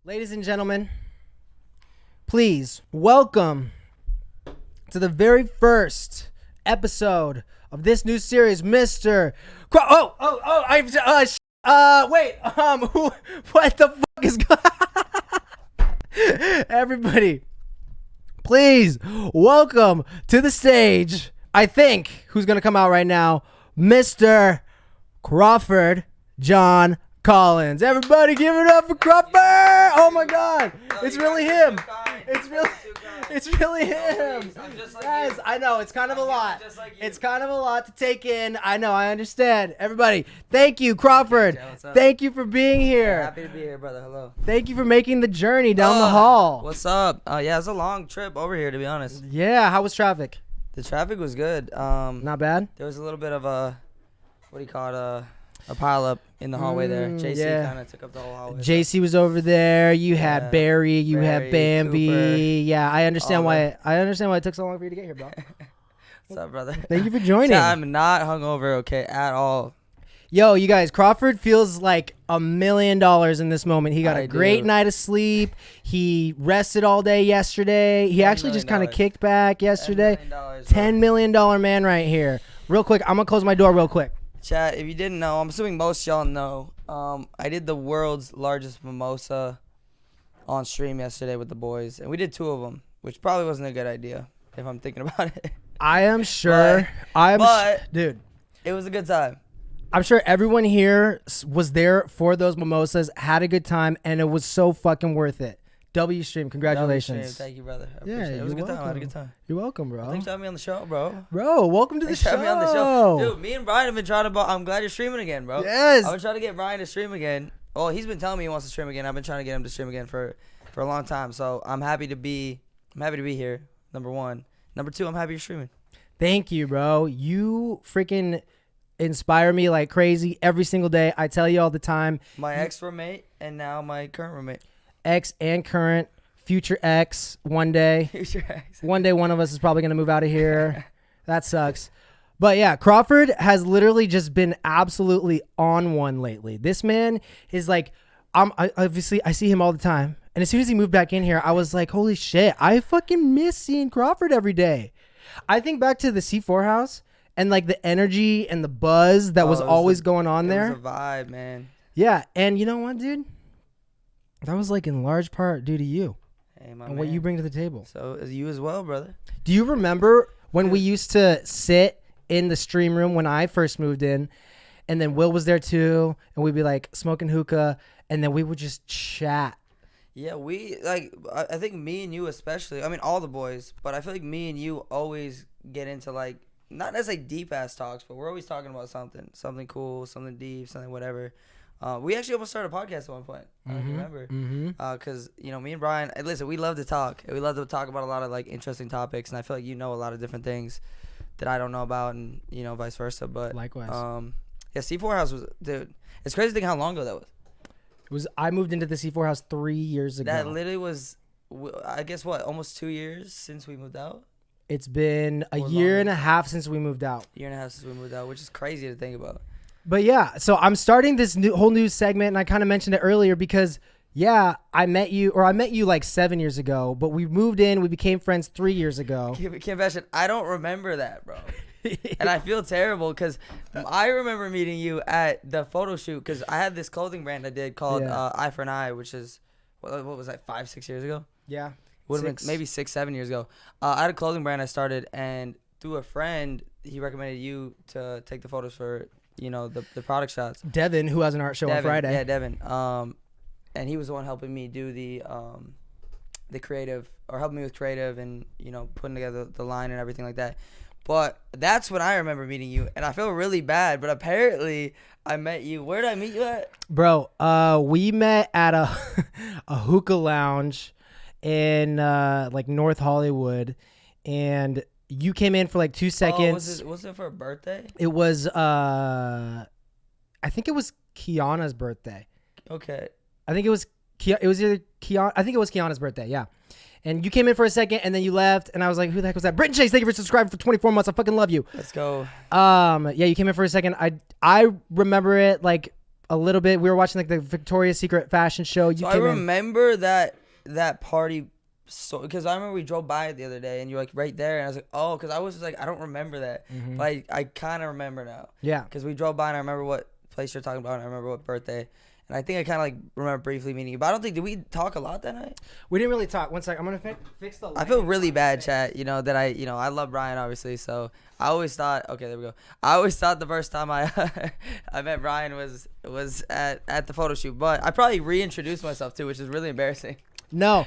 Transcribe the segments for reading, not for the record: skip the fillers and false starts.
Ladies and gentlemen, please welcome to the very first episode of this new series, Mr. What the fuck is going Everybody, please welcome to the stage, I think, who's going to come out right now, Mr. Crawford John Collins. Everybody give it up for Crawford. Oh my God. It's really him. It's really him. Guys, I know it's kind of a lot. It's kind of a lot to take in. I know, I understand. Everybody, thank you, Crawford. Thank you for being here. Happy to be here, brother. Hello. Thank you for making the journey down the hall. What's up? Yeah, it's a long trip over here, to be honest. Yeah, how was traffic? The traffic was good. Not bad? There was a little bit of a pile up in the hallway there. JC kind of took up the whole hallway. JC was over there. You had Barry. You had Bambi. Cooper, yeah, I understand why. I understand why it took so long for you to get here, bro. What's up, brother? Thank you for joining. I'm not hungover, okay, at all. Yo, you guys, Crawford feels like $1 million in this moment. He got a great night of sleep. He rested all day yesterday. He actually just kind of kicked back yesterday. $10 million man right here. Real quick, I'm going to close my door real quick. Chat, if you didn't know, I'm assuming most y'all know, I did the world's largest mimosa on stream yesterday with the boys, and we did 2 of them, which probably wasn't a good idea if I'm thinking about it. I am sure. Dude, it was a good time. I'm sure everyone here was there for those mimosas, had a good time, and it was so fucking worth it. W Stream, congratulations. Thank you, brother. I yeah, it. It was a good time. I had a good time. You're welcome, bro. Thanks for having me on the show, bro. Bro, welcome to the show. Me on the show. Dude, me and Brian have been trying to... I'm glad you're streaming again, bro. Yes. I've been trying to get Brian to stream again. Well, he's been telling me he wants to stream again. I've been trying to get him to stream again for a long time. So I'm happy to be here, number 1. Number 2, I'm happy you're streaming. Thank you, bro. You freaking inspire me like crazy every single day. I tell you all the time. My ex-roommate and now my current roommate. Ex and current. Future ex one day. Future ex. One day one of us is probably going to move out of here. That sucks. But yeah, Crawford has literally just been absolutely on one lately. This man is like, obviously I see him all the time. And as soon as he moved back in here, I was like, holy shit, I fucking miss seeing Crawford every day. I think back to the C4 house and like the energy and the buzz that was always going on there. It was a vibe, man. Yeah. And you know what, dude? That was like in large part due to you. Hey, and what you bring to the table. So you as well, brother. Do you remember when we used to sit in the stream room when I first moved in, and then Will was there too, and we'd be like smoking hookah, and then we would just chat? Yeah, I think me and you especially, I mean all the boys, but I feel like me and you always get into like, not necessarily deep ass talks, but we're always talking about something cool, something deep, something whatever. We actually almost started a podcast at one point. I don't remember. Because, me and Brian, listen, we love to talk. We love to talk about a lot of, like, interesting topics. And I feel like you know a lot of different things that I don't know about and, vice versa. But likewise. Yeah, C4 House was, dude, it's crazy to think how long ago that was. I moved into the C4 House 3 years ago. That literally was, I guess, almost 2 years since we moved out? It's been a year and a half since we moved out. Year and a half since we moved out, which is crazy to think about. But yeah, so I'm starting this whole new segment, and I kind of mentioned it earlier because, yeah, I met you like 7 years ago, but we moved in, we became friends 3 years ago. Confession, I don't remember that, bro. And I feel terrible because I remember meeting you at the photo shoot because I had this clothing brand I did called Eye for an Eye, which is, what was that, 5-6 years ago? Yeah. Would have been maybe 6-7 years ago. I had a clothing brand I started, and through a friend, he recommended you to take the photos for... the product shots. Devin, who has an art show on Friday. Yeah, Devin. And he was the one helping me do the creative, or helping me with creative and, putting together the line and everything like that. But that's when I remember meeting you, and I feel really bad, but apparently I met you. Where did I meet you at? Bro, we met at a hookah lounge in like North Hollywood, and you came in for like 2 seconds. Was it for a birthday? It was, I think it was Kiana's birthday. Okay. I think it was either Kiana. I think it was Kiana's birthday. Yeah. And you came in for a second, and then you left, and I was like, who the heck was that? Britton Chase, thank you for subscribing for 24 months. I fucking love you. Let's go. Yeah, you came in for a second. I remember it like a little bit. We were watching like the Victoria's Secret fashion show. You So I came in. remember that party. So, because I remember we drove by it the other day, and you're like right there, and I was like, oh, because I was like, I don't remember that, but I kind of remember now. Yeah. Because we drove by, and I remember what place you're talking about, and I remember what birthday, and I think I kind of like remember briefly meeting you, but I don't think, did we talk a lot that night? We didn't really talk. One sec. I'm gonna fix the. I feel really bad, chat. That I love Brian obviously, so I always thought, okay, there we go. I always thought the first time I I met Brian was at the photo shoot, but I probably reintroduced myself too, which is really embarrassing. No.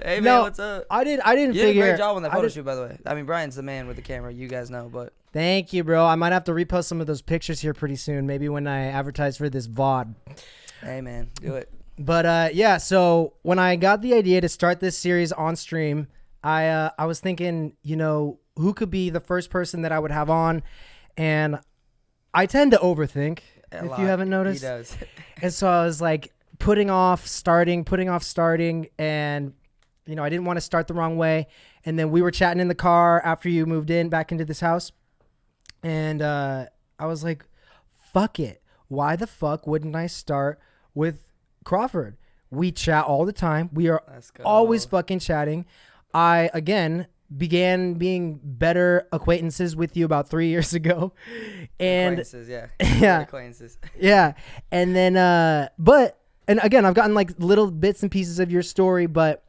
Hey man, No, what's up? I didn't You did a figure. great job on that I photo did- shoot, by the way. I mean, Brian's the man with the camera. You guys know, but Thank you, bro. I might have to repost some of those pictures here pretty soon. Maybe when I advertise for this VOD. hey man, do it. But yeah, so when I got the idea to start this series on stream, I was thinking, who could be the first person that I would have on, and I tend to overthink. A If lot. you haven't noticed, He does. and so I was like putting off starting, and I didn't want to start the wrong way. And then we were chatting in the car after you moved in back into this house, and I was like, fuck it. Why the fuck wouldn't I start with Crawford? We chat all the time. We are Let's go. always fucking chatting. I, again, began being better acquaintances with you about 3 years ago. And Acquaintances, yeah. Yeah. Acquaintances. yeah. And then, and again, I've gotten like little bits and pieces of your story, but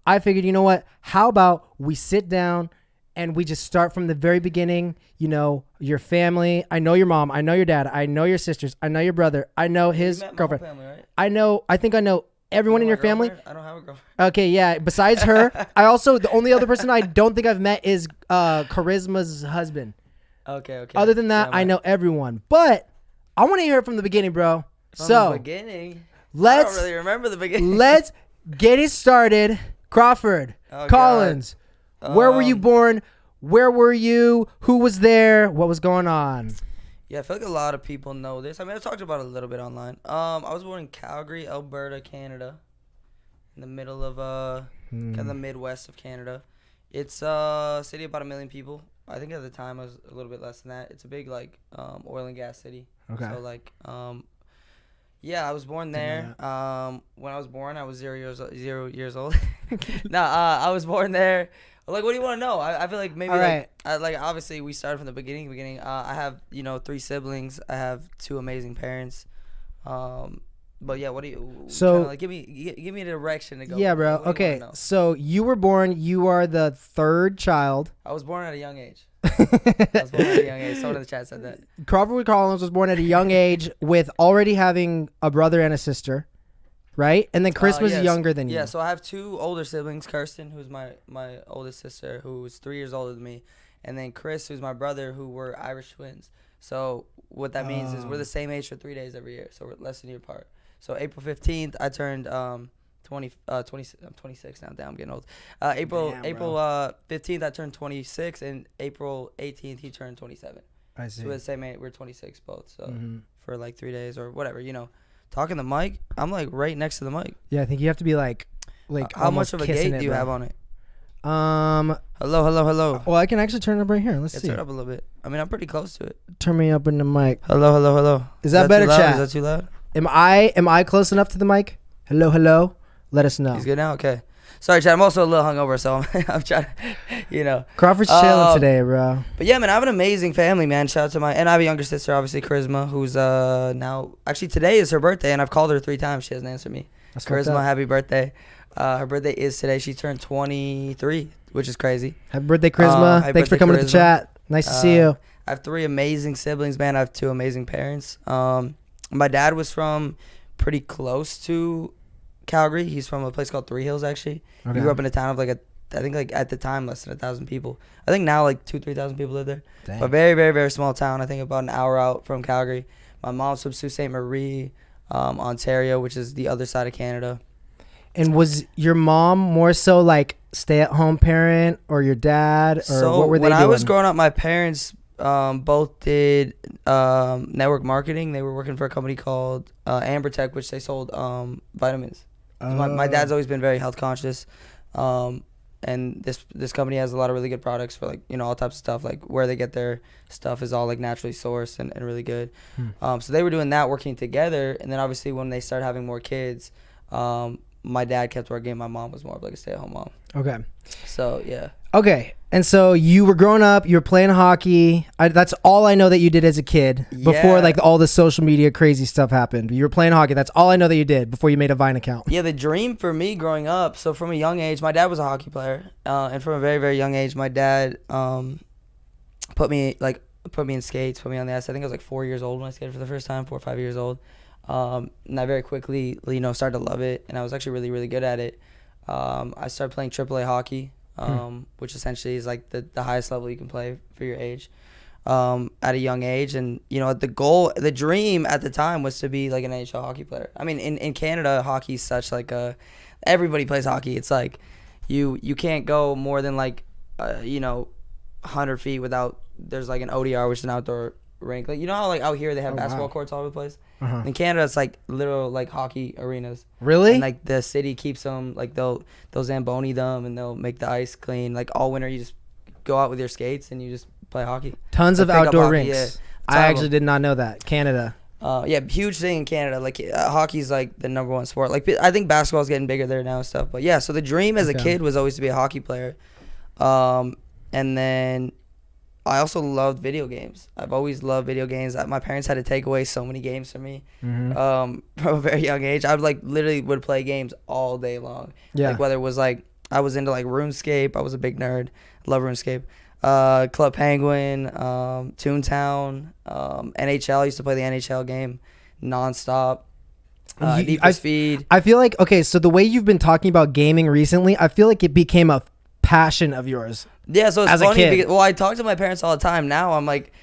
I figured, you know what? How about we sit down and we just start from the very beginning? Your family. I know your mom. I know your dad. I know your sisters. I know your brother. I know his You met my whole girlfriend. family, right? I think I know everyone in You know your my family. girlfriend? I don't have a girlfriend. Okay, yeah. Besides her, the only other person I don't think I've met is Charisma's husband. Okay. Other than that, Yeah, I know everyone. But I want to hear it from the beginning, bro. From So the beginning. I let's don't really remember the beginning. let's get it started. Crawford, Oh, Collins, where were you Um, born? Where were you? Who was there? What was going on? Yeah, I feel like a lot of people know this. I mean, I've talked about it a little bit online. I was born in Calgary, Alberta, Canada, in the middle of kind of the Midwest of Canada. It's a city of about 1 million people. I think at the time it was a little bit less than that. It's a big oil and gas city. Okay. So yeah, I was born there. When I was born, I was 0 years old. I was born there. Like, what do you want to know? I feel like maybe All right. obviously we started from the beginning. I have 3 siblings. I have 2 amazing parents. But yeah, what do you? So- kinda, like, give me a direction to go. Yeah, bro. What do you Okay, wanna know? so you were born. You are the third child. I was born at a young age. I was born at a young age. Someone in the chat said that. Crawford Collins was born at a young age with already having a brother and a sister, right? And then Chris was Yes. younger than you. Yeah, so I have 2 older siblings. Kirsten, who's my oldest sister, who's 3 years older than me, and then Chris, who's my brother, who were Irish twins. So what that means is we're the same age for 3 days every year, so we're less than a year apart. So April 15th, I turned 20. I'm 26 now. Damn, I'm getting old. April 15th, I turned 26, and April 18th, he turned 27. I see. So we're the same age. We're 26 both. So Mhm. for like 3 days or whatever, talking the mic, I'm like right next to the mic. Yeah, I think you have to be like How almost much of a kissing gate it, do you bro. have on it? Hello. Hello. Well, I can actually turn it up right here. Let's Yeah, see. turn it up a little bit. I mean, I'm pretty close to it. Turn me up in the mic. Hello. Is that better, too loud? chat? Is that too loud? Am I close enough to the mic? Hello. Let us know. He's good now? Okay. Sorry, Chad. I'm also a little hungover, so I'm trying to, Crawford's chilling Um, today, bro. But yeah, man, I have an amazing family, man. Shout out to and I have a younger sister, obviously, Charisma, who's now, actually today is her birthday, and I've called her 3 times. She hasn't answered me. That's fucked Charisma, up. happy birthday. Her birthday is today. She turned 23, which is crazy. Happy birthday, Charisma. happy Thanks for birthday, coming to the Charisma. chat. Nice to see you. I have 3 amazing siblings, man. I have 2 amazing parents. My dad was from pretty close to Calgary. He's from a place called Three Hills, actually. Okay. He grew up in a town of I think at the time less than 1,000 people. I think now 2,000-3,000 people live there. Dang. But very, very, very small town. I think about an hour out from Calgary. My mom's from Sault Ste. Marie, Ontario, which is the other side of Canada. And was your mom more so like stay-at-home parent, or your dad, or So what were they when doing? I was growing up, my parents both did network marketing. They were working for a company called Ambertech, which they sold vitamins. My dad's always been very health conscious. and this company has a lot of really good products for like all types of stuff. Like where they get their stuff is all like naturally sourced and really good. So they were doing that, working together, and then obviously when they started having more kids, my dad kept working. My mom was more of like a stay-at-home mom. Okay. So yeah. Okay. And so you were growing up, you were playing hockey. That's all I know that you did as a kid before Yeah. like all the social media crazy stuff happened. You were playing hockey. That's all I know that you did before you made a Vine account. Yeah, the dream for me growing up. So from a young age, my dad was a hockey player, and from a very very young age, my dad put me in skates, put me on the ice. I think I was like 4 years old when I skated for the first time, 4 or 5 years old. And I very quickly, started to love it, and I was actually really really good at it. I started playing AAA hockey, which essentially is like the highest level you can play for your age. At a young age, and the dream at the time was to be like an NHL hockey player. I mean, in Canada, hockey is such like everybody plays hockey. It's like you can't go more than like 100 feet without there's like an ODR, which is an outdoor rink. Like how like out here they have basketball courts all over the place. In Canada, it's like literal like hockey arenas. Really? And like the city keeps them, like they'll Zamboni them and they'll make the ice clean. Like all winter, you just go out with your skates and you just play hockey. Tons of Like, pick up outdoor hockey, rinks. yeah. I actually did not know that. Canada. Yeah, huge thing in Canada. Like hockey's like the number one sport. Like I think basketball's getting bigger there now and stuff. But yeah, so the dream as a kid was always to be a hockey player. And then I also loved video games. I've always loved video games. My parents had to take away so many games from me from a very young age. I would play games all day long. Yeah. Like whether it was like I was into like RuneScape. I was a big nerd. Love RuneScape. Club Penguin, Toontown, NHL. I used to play the NHL game nonstop. Need for Speed. I feel like, okay, so the way you've been talking about gaming recently, I feel like it became a passion of yours. Yeah, so it's as a funny kid. because I talk to my parents all the time. Now I'm like,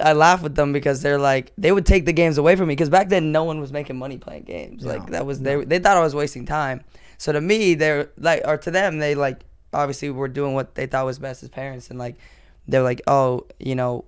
I laugh with them because they're like, they would take the games away from me because back then no one was making money playing games. Like that was they thought I was wasting time. So to me, they're like, or to them, they like obviously were doing what they thought was best as parents, and like they're like, oh,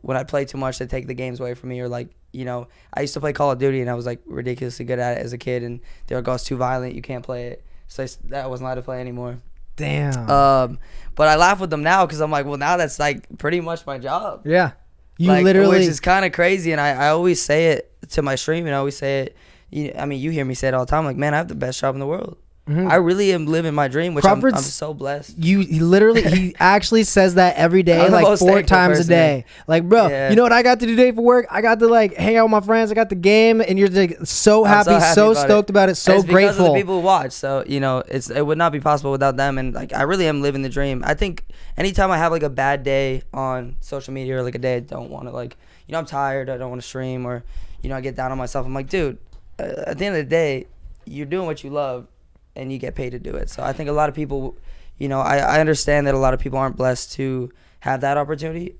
when I play too much, they take the games away from me, or like I used to play Call of Duty and I was like ridiculously good at it as a kid, and they're like, oh, it's too violent, you can't play it, so I wasn't allowed to play anymore. Damn. But I laugh with them now because I'm like, well, now that's like pretty much my job. Yeah. You like, literally. Which is kind of crazy, and I always say it to my stream, and I always say it. You hear me say it all the time. Like, man, I have the best job in the world. I really am living my dream, which I'm so blessed. He actually says that every day, I'm the like most 4 thankful times a person, day. Like, bro, Yeah. you know what I got to do today for work? I got to like hang out with my friends. I got the game, and you're like so I'm happy, so about stoked about it, so it's because grateful. of the people who watch. So it would not be possible without them. And like I really am living the dream. I think anytime I have like a bad day on social media, or like a day I don't want to like, I'm tired, I don't want to stream, or I get down on myself. I'm like, dude, at the end of the day, you're doing what you love, and you get paid to do it. So I think a lot of people, I understand that a lot of people aren't blessed to have that opportunity,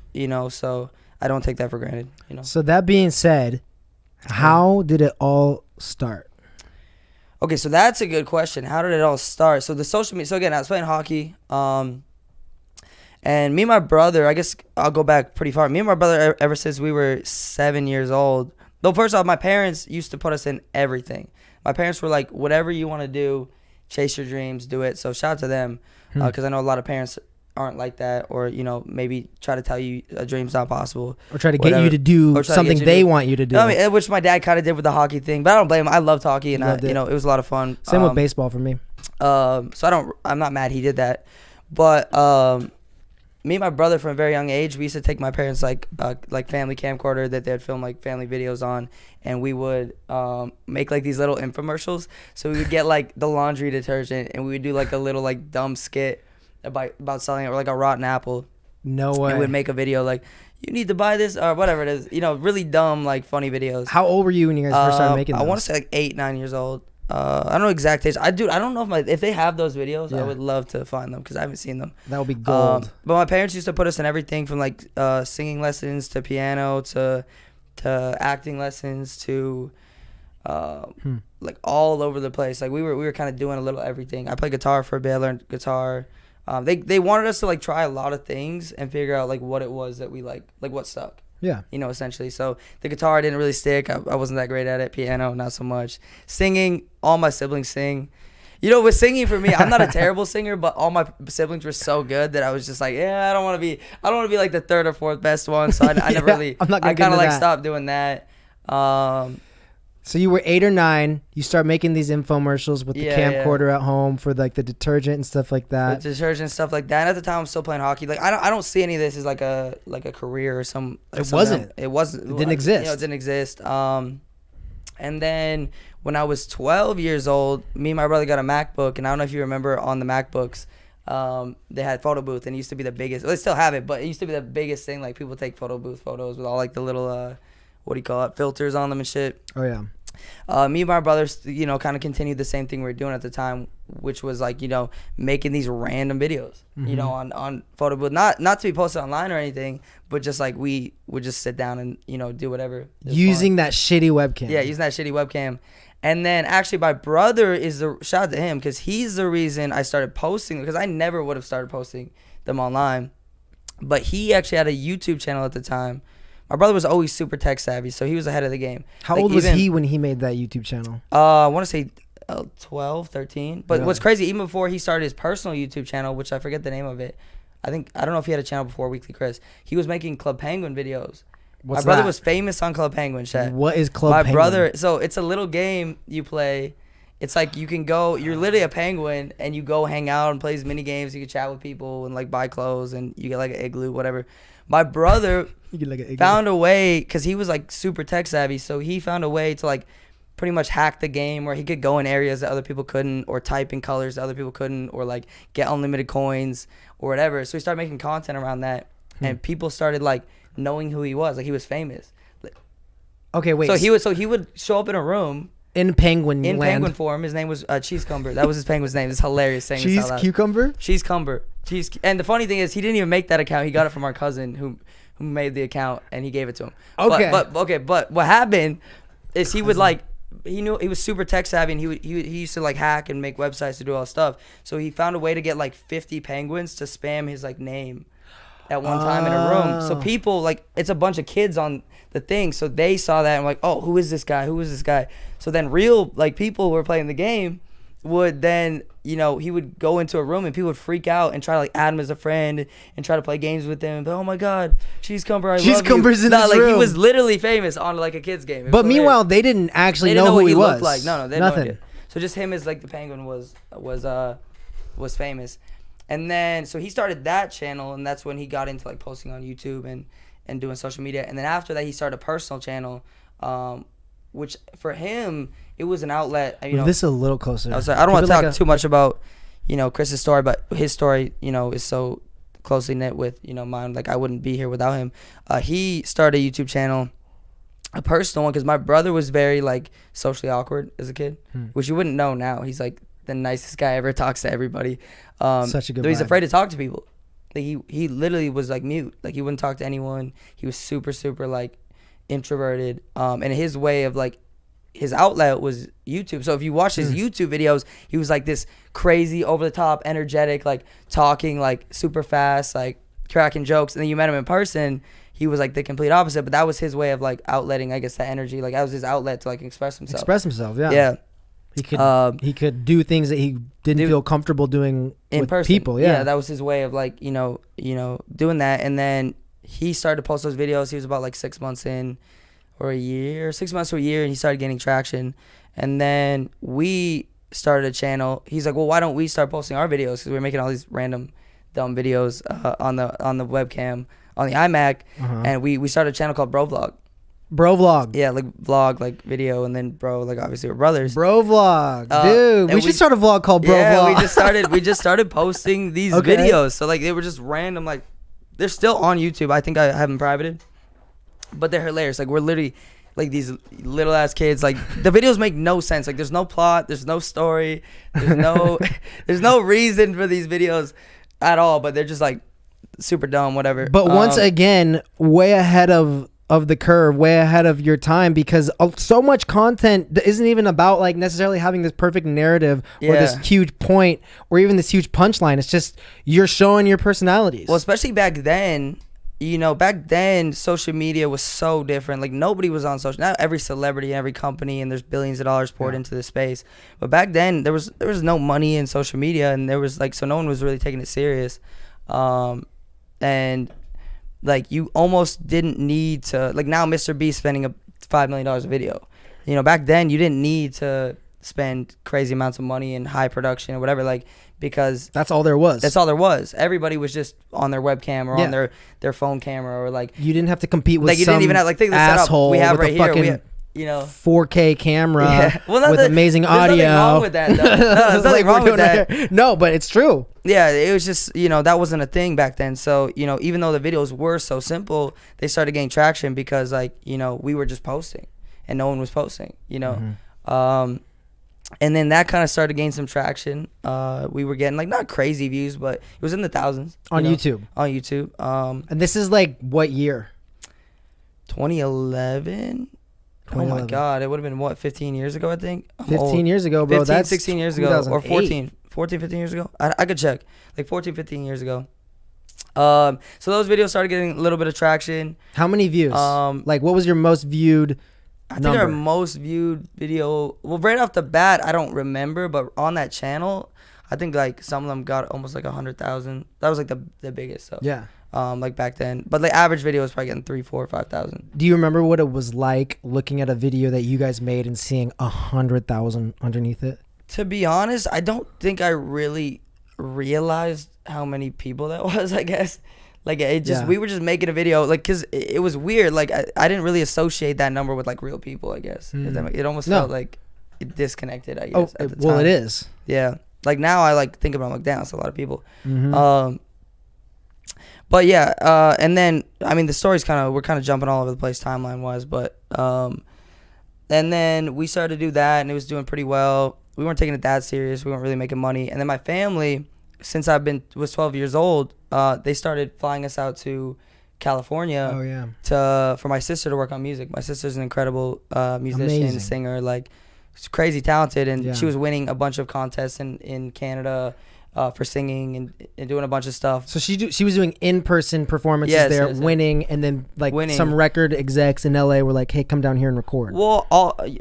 so I don't take that for granted, So that being said, how did it all start? Okay, so that's a good question. How did it all start? So the social media, so again, I was playing hockey, and me and my brother, I guess I'll go back pretty far. Me and my brother, ever since we were 7 years old, though first off, my parents used to put us in everything. My parents were like, whatever you want to do, chase your dreams, do it. So shout out to them, because I know a lot of parents aren't like that, or maybe try to tell you a dream's not possible, Or try to get you to do something they want you to do. I mean, which my dad kind of did with the hockey thing, but I don't blame him. I loved hockey, and it was a lot of fun. Same with baseball for me. So I'm not mad he did that, but me and my brother from a very young age, we used to take my parents like family camcorder that they'd film like family videos on, and we would make like these little infomercials. So we would get like the laundry detergent, and we would do like a little like dumb skit about selling it, or like a rotten apple. No way. And we'd make a video like, you need to buy this, or whatever it is, really dumb like funny videos. How old were you when you guys first started making those? I want to say like 8, 9 years old. I don't know exact age. I don't know if they have those videos. Yeah. I would love to find them because I haven't seen them. That would be gold. But my parents used to put us in everything from like singing lessons to piano to acting lessons to like all over the place. Like we were kind of doing a little everything. I played guitar for a bit. I learned guitar. They wanted us to like try a lot of things and figure out like what it was that we like what stuck. Yeah. Essentially. So the guitar didn't really stick. I wasn't that great at it. Piano, not so much. Singing, all my siblings sing. You know, with singing for me, I'm not a terrible singer, but all my siblings were so good that I was just like, yeah, I don't want to be like the third or fourth best one. So I never really, I'm not gonna I get kind of into like that. stopped doing that. So you were 8 or 9. You start making these infomercials with the Yeah, yeah. camcorder at home for like the detergent and stuff like The that. detergent stuff like that. And at the time, I'm still playing hockey. Like I don't see any of this as like a career or some. Like It something wasn't. It wasn't. It didn't exist. You know, it didn't exist. And then when I was 12 years old, me and my brother got a MacBook, and I don't know if you remember on the MacBooks, they had photo booth, and it used to be the biggest. Well, they still have it, but it used to be the biggest thing. Like people take photo booth photos with all like the little what do you call it, filters on them and shit. Oh yeah. Me and my brothers, you know, kind of continued the same thing we were doing at the time, which was like, you know, making these random videos, you know, on photo booth, not to be posted online or anything, but just like we would just sit down and, you know, do whatever. It was Using fun. that shitty webcam. Yeah, using that shitty webcam. And then actually my brother is the, shout out to him, because he's the reason I started posting, because I never would have started posting them online. But he actually had a YouTube channel at the time. My brother was always super tech savvy, so he was ahead of the game. How Like, old was even- he when he made that YouTube channel? I want to say 12, 13. But Really? what's crazy, even before he started his personal YouTube channel, which I forget the name of it. I don't know if he had a channel before Weekly Chris. He was making Club Penguin videos. What's my brother that? was famous on Club Penguin, Shet. What is Club My Penguin? brother, so it's a little game you play. It's like you can go, you're literally a penguin, and you go hang out and play these mini games. You can chat with people and like buy clothes, and you get like an igloo, whatever. My brother You get like a found a way, because he was like super tech savvy, so he found a way to like pretty much hack the game where he could go in areas that other people couldn't, or type in colors that other people couldn't, or like get unlimited coins or whatever. So he started making content around that, and people started like knowing who he was. Like he was famous. Okay, wait. So he would show up in a room in Penguin in land. penguin form. His name was Cheese Cumber. That was his penguin's name. It's hilarious saying this Cheese out loud. cucumber. Cheese Cumber. And the funny thing is, he didn't even make that account. He got it from our cousin who made the account, and he gave it to him. Okay. But what happened is he would like, he knew he was super tech savvy, and he used to like hack and make websites to do all this stuff. So he found a way to get like 50 penguins to spam his like name at one time in a room. So Oh. people, like, it's a bunch of kids on the thing, so they saw that and like, oh, who is this guy? Who is this guy? So then real like people who were playing the game would then, you know, he would go into a room and people would freak out and try to like add him as a friend and try to play games with him. But, oh my God, Cheese Cumber, I Cheese love Cumber's you. in this Like room. he was literally famous on like a kid's game. It was But hilarious. meanwhile, they didn't actually They didn't know know who what he he was. looked like. No, they had Nothing. no idea. So just him as like the penguin was famous. And then so he started that channel, and that's when he got into like posting on YouTube and doing social media. And then after that, he started a personal channel, which for him it was an outlet. You Move know, this a little closer. I don't Keep want it to talk like a- too much about, you know, Chris's story, but his story, you know, is so closely knit with, you know, mine. Like I wouldn't be here without him. He started a YouTube channel, a personal one, because my brother was very like socially awkward as a kid, which you wouldn't know now. He's like the nicest guy ever, talks to everybody. Such a good though he's vibe. afraid to talk to people. Like he literally was like mute. Like he wouldn't talk to anyone. He was super like introverted. And his way of like, his outlet was YouTube. So if you watch his YouTube videos, he was like this crazy, over the top, energetic, like talking like super fast, like cracking jokes. And then you met him in person, he was like the complete opposite. But that was his way of like outletting, I guess, that energy. Like that was his outlet to like express himself. Express himself. Yeah. Yeah. He could do things that he didn't feel comfortable doing In with person. people. Yeah. That was his way of like, you know, doing that. And then he started to post those videos. He was about like 6 months in, or a year, 6 months to a year, and he started getting traction. And then we started a channel. He's like, well, why don't we start posting our videos? Because we were making all these random dumb videos on the webcam on the iMac. And we started a channel called Bro Vlog. Bro vlog. Yeah, like vlog, like video, and then bro, like obviously we're brothers. Bro vlog. and Dude, we should start a vlog called Bro Yeah, Vlog. we just started posting these Okay. videos. So like they were just random, like they're still on YouTube. I think I have them privated, but they're hilarious. Like we're literally like these little ass kids. Like the videos make no sense. Like there's no plot, there's no story, there's no there's no reason for these videos at all. But they're just like super dumb, whatever. But once again, way ahead of the curve, way ahead of your time, because so much content isn't even about like necessarily having this perfect narrative or this Yeah. huge point or even this huge punchline. It's just you're showing your personalities. Well, especially back then, you know, back then social media was so different. Like nobody was on social. Now every celebrity, every company, and there's billions of dollars poured into this space. But back then there was no money in social media, and there was like, so no one was really taking it serious. And like you almost didn't need to, like now Mr. Beast spending $5 million a video. You know, back then you didn't need to spend crazy amounts of money in high production or whatever, like, because That's all there was. that's all there was. Everybody was just on their webcam or on their phone camera, or like You didn't have to compete with you some didn't even have, like, think of the setup asshole we have with right a here. fucking You know, 4K camera Yeah. Well, not with that- amazing there's audio. nothing wrong with that, though. No, there's nothing Like we're wrong with doing right that. here. No, but it's true. Yeah, it was just, you know, that wasn't a thing back then. So, you know, even though the videos were so simple, they started getting traction because, like, you know, we were just posting and no one was posting, you know. Mm-hmm. And then that kind of started getting some traction. We were getting, like, not crazy views, but it was in the thousands. On you know, YouTube. On YouTube. And this is like what year? 2011? Oh, my 2011. God. It would have been, what, 15 years ago, I think? I'm 15 old. years ago, bro. 15, That's 16 years ago. Or 2008. 14, 15 years ago. I could check. Like 14, 15 years ago. So those videos started getting a little bit of traction. How many views? Like, what was your most viewed I think our number? most viewed video, well, right off the bat, I don't remember, but on that channel, I think like some of them got almost like 100,000. That was like the biggest stuff. Yeah. Like back then. But like average video was probably getting 3, 4, 5,000. Do you remember what it was like looking at a video that you guys made and seeing 100,000 underneath it? To be honest, I don't think I really realized how many people that was, I guess. Like it just, we were just making a video, like, cause it was weird. Like I didn't really associate that number with like real people, I guess. It almost felt like it disconnected, I guess. At the time. Well, it is. Yeah. Like now I like think about it, I'm like, damn, that's a lot of people. But yeah, and then I mean the story's we're kind of jumping all over the place timeline wise, but and then we started to do that and it was doing pretty well. We weren't taking it that serious. We weren't really making money. And then my family, since was 12 years old, they started flying us out to California. Oh yeah. For my sister to work on music. My sister's an incredible musician, Amazing. singer, like she's crazy talented, and she was winning a bunch of contests in Canada for singing and doing a bunch of stuff. So she was doing in-person performances there, yes. winning, and then like some record execs in LA were like, "Hey, come down here and record." Well,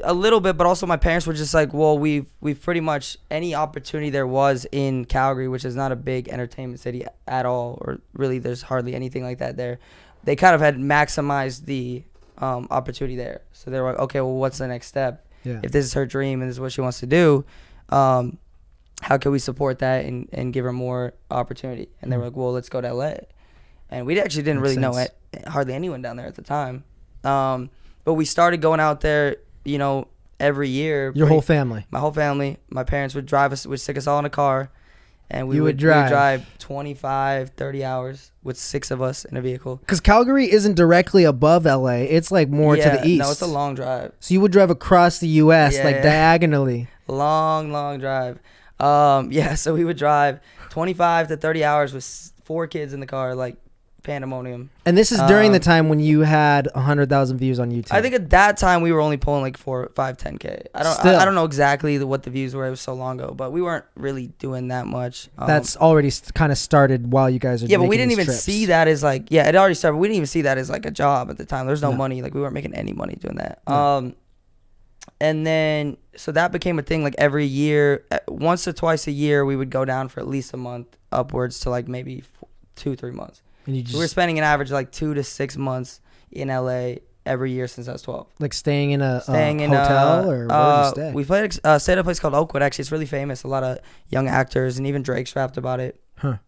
a little bit, but also my parents were just like, "Well, we've pretty much any opportunity there was in Calgary, which is not a big entertainment city at all, or really there's hardly anything like that there. They kind of had maximized the opportunity there. So they were like, okay, well, what's the next step? Yeah. If this is her dream and this is what she wants to do, how can we support that and give her more opportunity?" And they were like, well, let's go to LA. And we actually didn't really know hardly anyone down there at the time. But we started going out there, you know, every year. Your whole family? My whole family. My parents would stick us all in a car. And we would drive. drive 25, 30 hours with 6 of us in a vehicle. Because Calgary isn't directly above LA. It's like more to the east. No, it's a long drive. So you would drive across the U.S. like diagonally. Long drive. So we would drive 25 to 30 hours with 4 kids in the car, like pandemonium. And this is during the time when you had 100,000 views on YouTube. I think at that time we were only pulling like 4, 5, 10K. I don't know exactly what the views were. It was so long ago, but we weren't really doing that much. That's already kind of started while you guys are. Yeah, but we making didn't these even trips. see that as like it already started. But we didn't even see that as like a job at the time. There's no money. Like we weren't making any money doing that. No. And then so that became a thing. Like every year, once or twice a year, we would go down for at least a month, upwards to like maybe 2-3 months. And you So we were spending an average of like 2 to 6 months in LA every year since I was 12. like staying in a hotel or where did you stay? We stayed at a place called Oakwood. Actually, it's really famous. A lot of young actors and even Drake's rapped about it. Huh.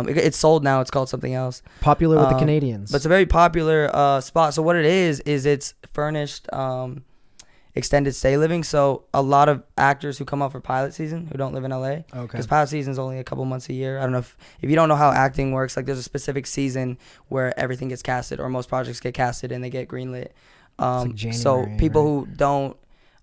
It's sold now. It's called something else. Popular with the Canadians. But it's a very popular spot. So what it is it's furnished extended stay living. So a lot of actors who come out for pilot season who don't live in LA. Okay. Because pilot season is only a couple months a year. I don't know if you don't know how acting works. Like there's a specific season where everything gets casted, or most projects get casted and they get greenlit. like January, so people who don't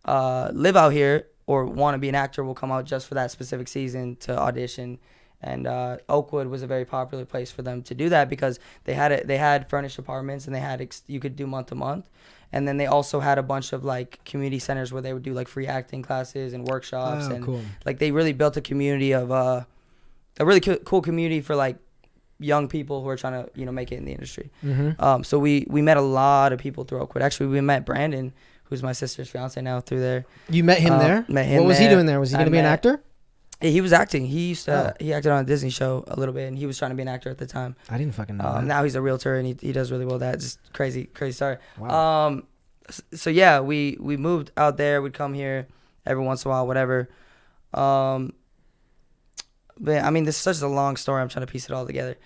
live out here or want to be an actor will come out just for that specific season to audition. And Oakwood was a very popular place for them to do that because they had furnished apartments and they had you could do month to month. And then they also had a bunch of like community centers where they would do like free acting classes and workshops. Oh, and cool. like they really built a community of a really cool community for like young people who are trying to, you know, make it in the industry. Mm-hmm. So we met a lot of people through Oakwood. Actually, we met Brandon, who's my sister's fiance now, through there. You met him there? Met him what was he there. doing there? Was he going to be an actor? He was acting. He used to he acted on a Disney show a little bit, and he was trying to be an actor at the time. I didn't fucking know that. Now he's a realtor, and he does really well. That just crazy story. Wow. So yeah, we moved out there. We'd come here every once in a while, whatever. But I mean, this is such a long story. I'm trying to piece it all together.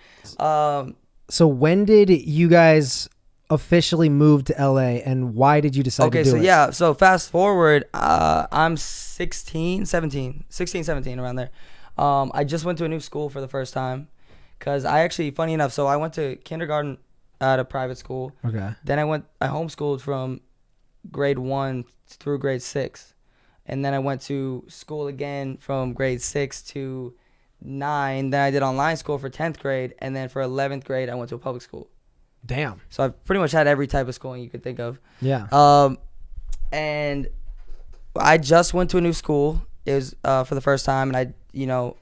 So when did you guys officially move to LA, and why did you decide to do it? Yeah, so fast forward, I'm 16, 17 around there. I just went to a new school for the first time, because I actually, funny enough, so I went to kindergarten at a private school. Okay. Then I homeschooled from grade 1 through grade 6, and then I went to school again from grade 6 to 9. Then I did online school for 10th grade, and then for 11th grade I went to a public school. Damn. So I've pretty much had every type of schooling you could think of. Yeah. And I just went to a new school. It was for the first time, and I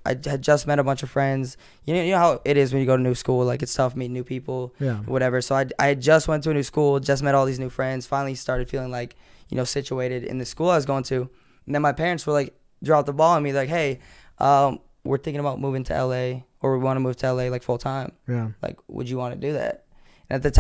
had just met a bunch of friends. You know how it is when you go to new school. Like, it's tough meeting new people. Yeah. Whatever. So I had just went to a new school, just met all these new friends. Finally started feeling like, you know, situated in the school I was going to. And then my parents were like, dropped the ball on me. Like, hey, we're thinking about moving to LA, or we want to move to LA like full time. Yeah. Like, would you want to do that? And at the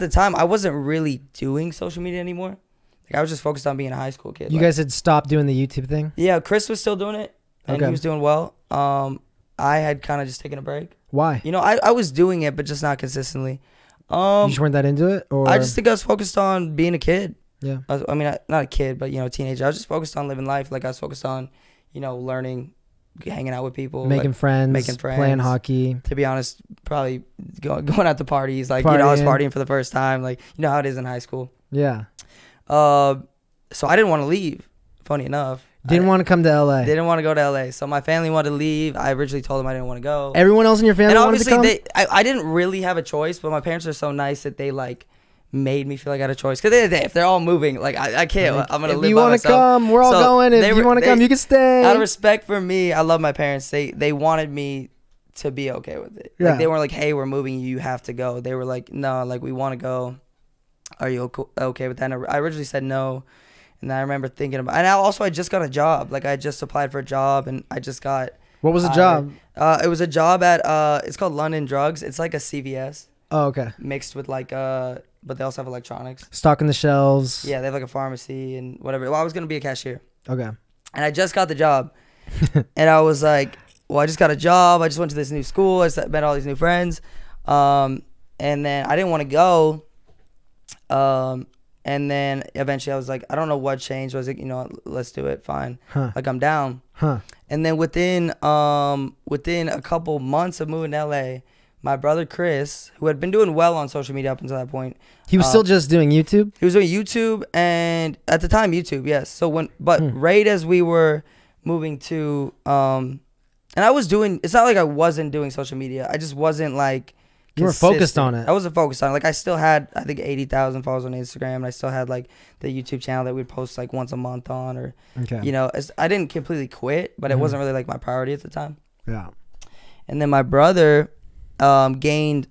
time, I wasn't really doing social media anymore. Like, I was just focused on being a high school kid. You guys had stopped doing the YouTube thing? Yeah, Chris was still doing it, and he was doing well. I had kind of just taken a break. Why? You know, I was doing it, but just not consistently. You just weren't that into it? Or I just think I was focused on being a kid. Yeah. I mean, not a kid, but, you know, a teenager. I was just focused on living life. Like, I was focused on, you know, learning, hanging out with people, making friends, playing hockey. To be honest, probably going out to parties. Like, you know, I was partying for the first time. Like, you know how it is in high school. Yeah. So I didn't want to leave. Funny enough, didn't want to come to LA. Didn't want to go to LA. So my family wanted to leave. I originally told them I didn't want to go. Everyone else in your family wanted to come? And obviously, I didn't really have a choice. But my parents are so nice that they like made me feel like I had a choice. Because if they're all moving, like I can't. Like, I'm gonna live by myself. If you want to come, we're all going. If you want to come, you can stay. Out of respect for me, I love my parents. They wanted me to be okay with it. Yeah. Like, they weren't like, hey, we're moving, you have to go. They were like, no, like, we want to go. Are you okay with that? And I originally said no. And then I remember thinking about, and I just got a job. Like, I just applied for a job, and I just got. What was the job? It was a job at it's called London Drugs. It's like a CVS. Oh, okay. Mixed with like but they also have electronics. Stocking the shelves. Yeah, they have like a pharmacy and whatever. Well, I was gonna be a cashier. Okay. And I just got the job, and I was like, well, I just got a job. I just went to this new school. I met all these new friends, and then I didn't want to go. And then eventually I was like, I don't know what changed. I was like, you know, let's do it. Fine. Huh. Like, I'm down. Huh. And then within a couple months of moving to LA, my brother Chris, who had been doing well on social media up until that point. He was still just doing YouTube? He was doing YouTube, and at the time YouTube, yes. So right as we were moving to and I was doing, it's not like I wasn't doing social media. I just wasn't like you were focused on it. I wasn't focused on it. Like, I still had, I think, 80,000 followers on Instagram, and I still had like the YouTube channel that we'd post like once a month on, or you know, I didn't completely quit, but it wasn't really like my priority at the time. Yeah. And then my brother gained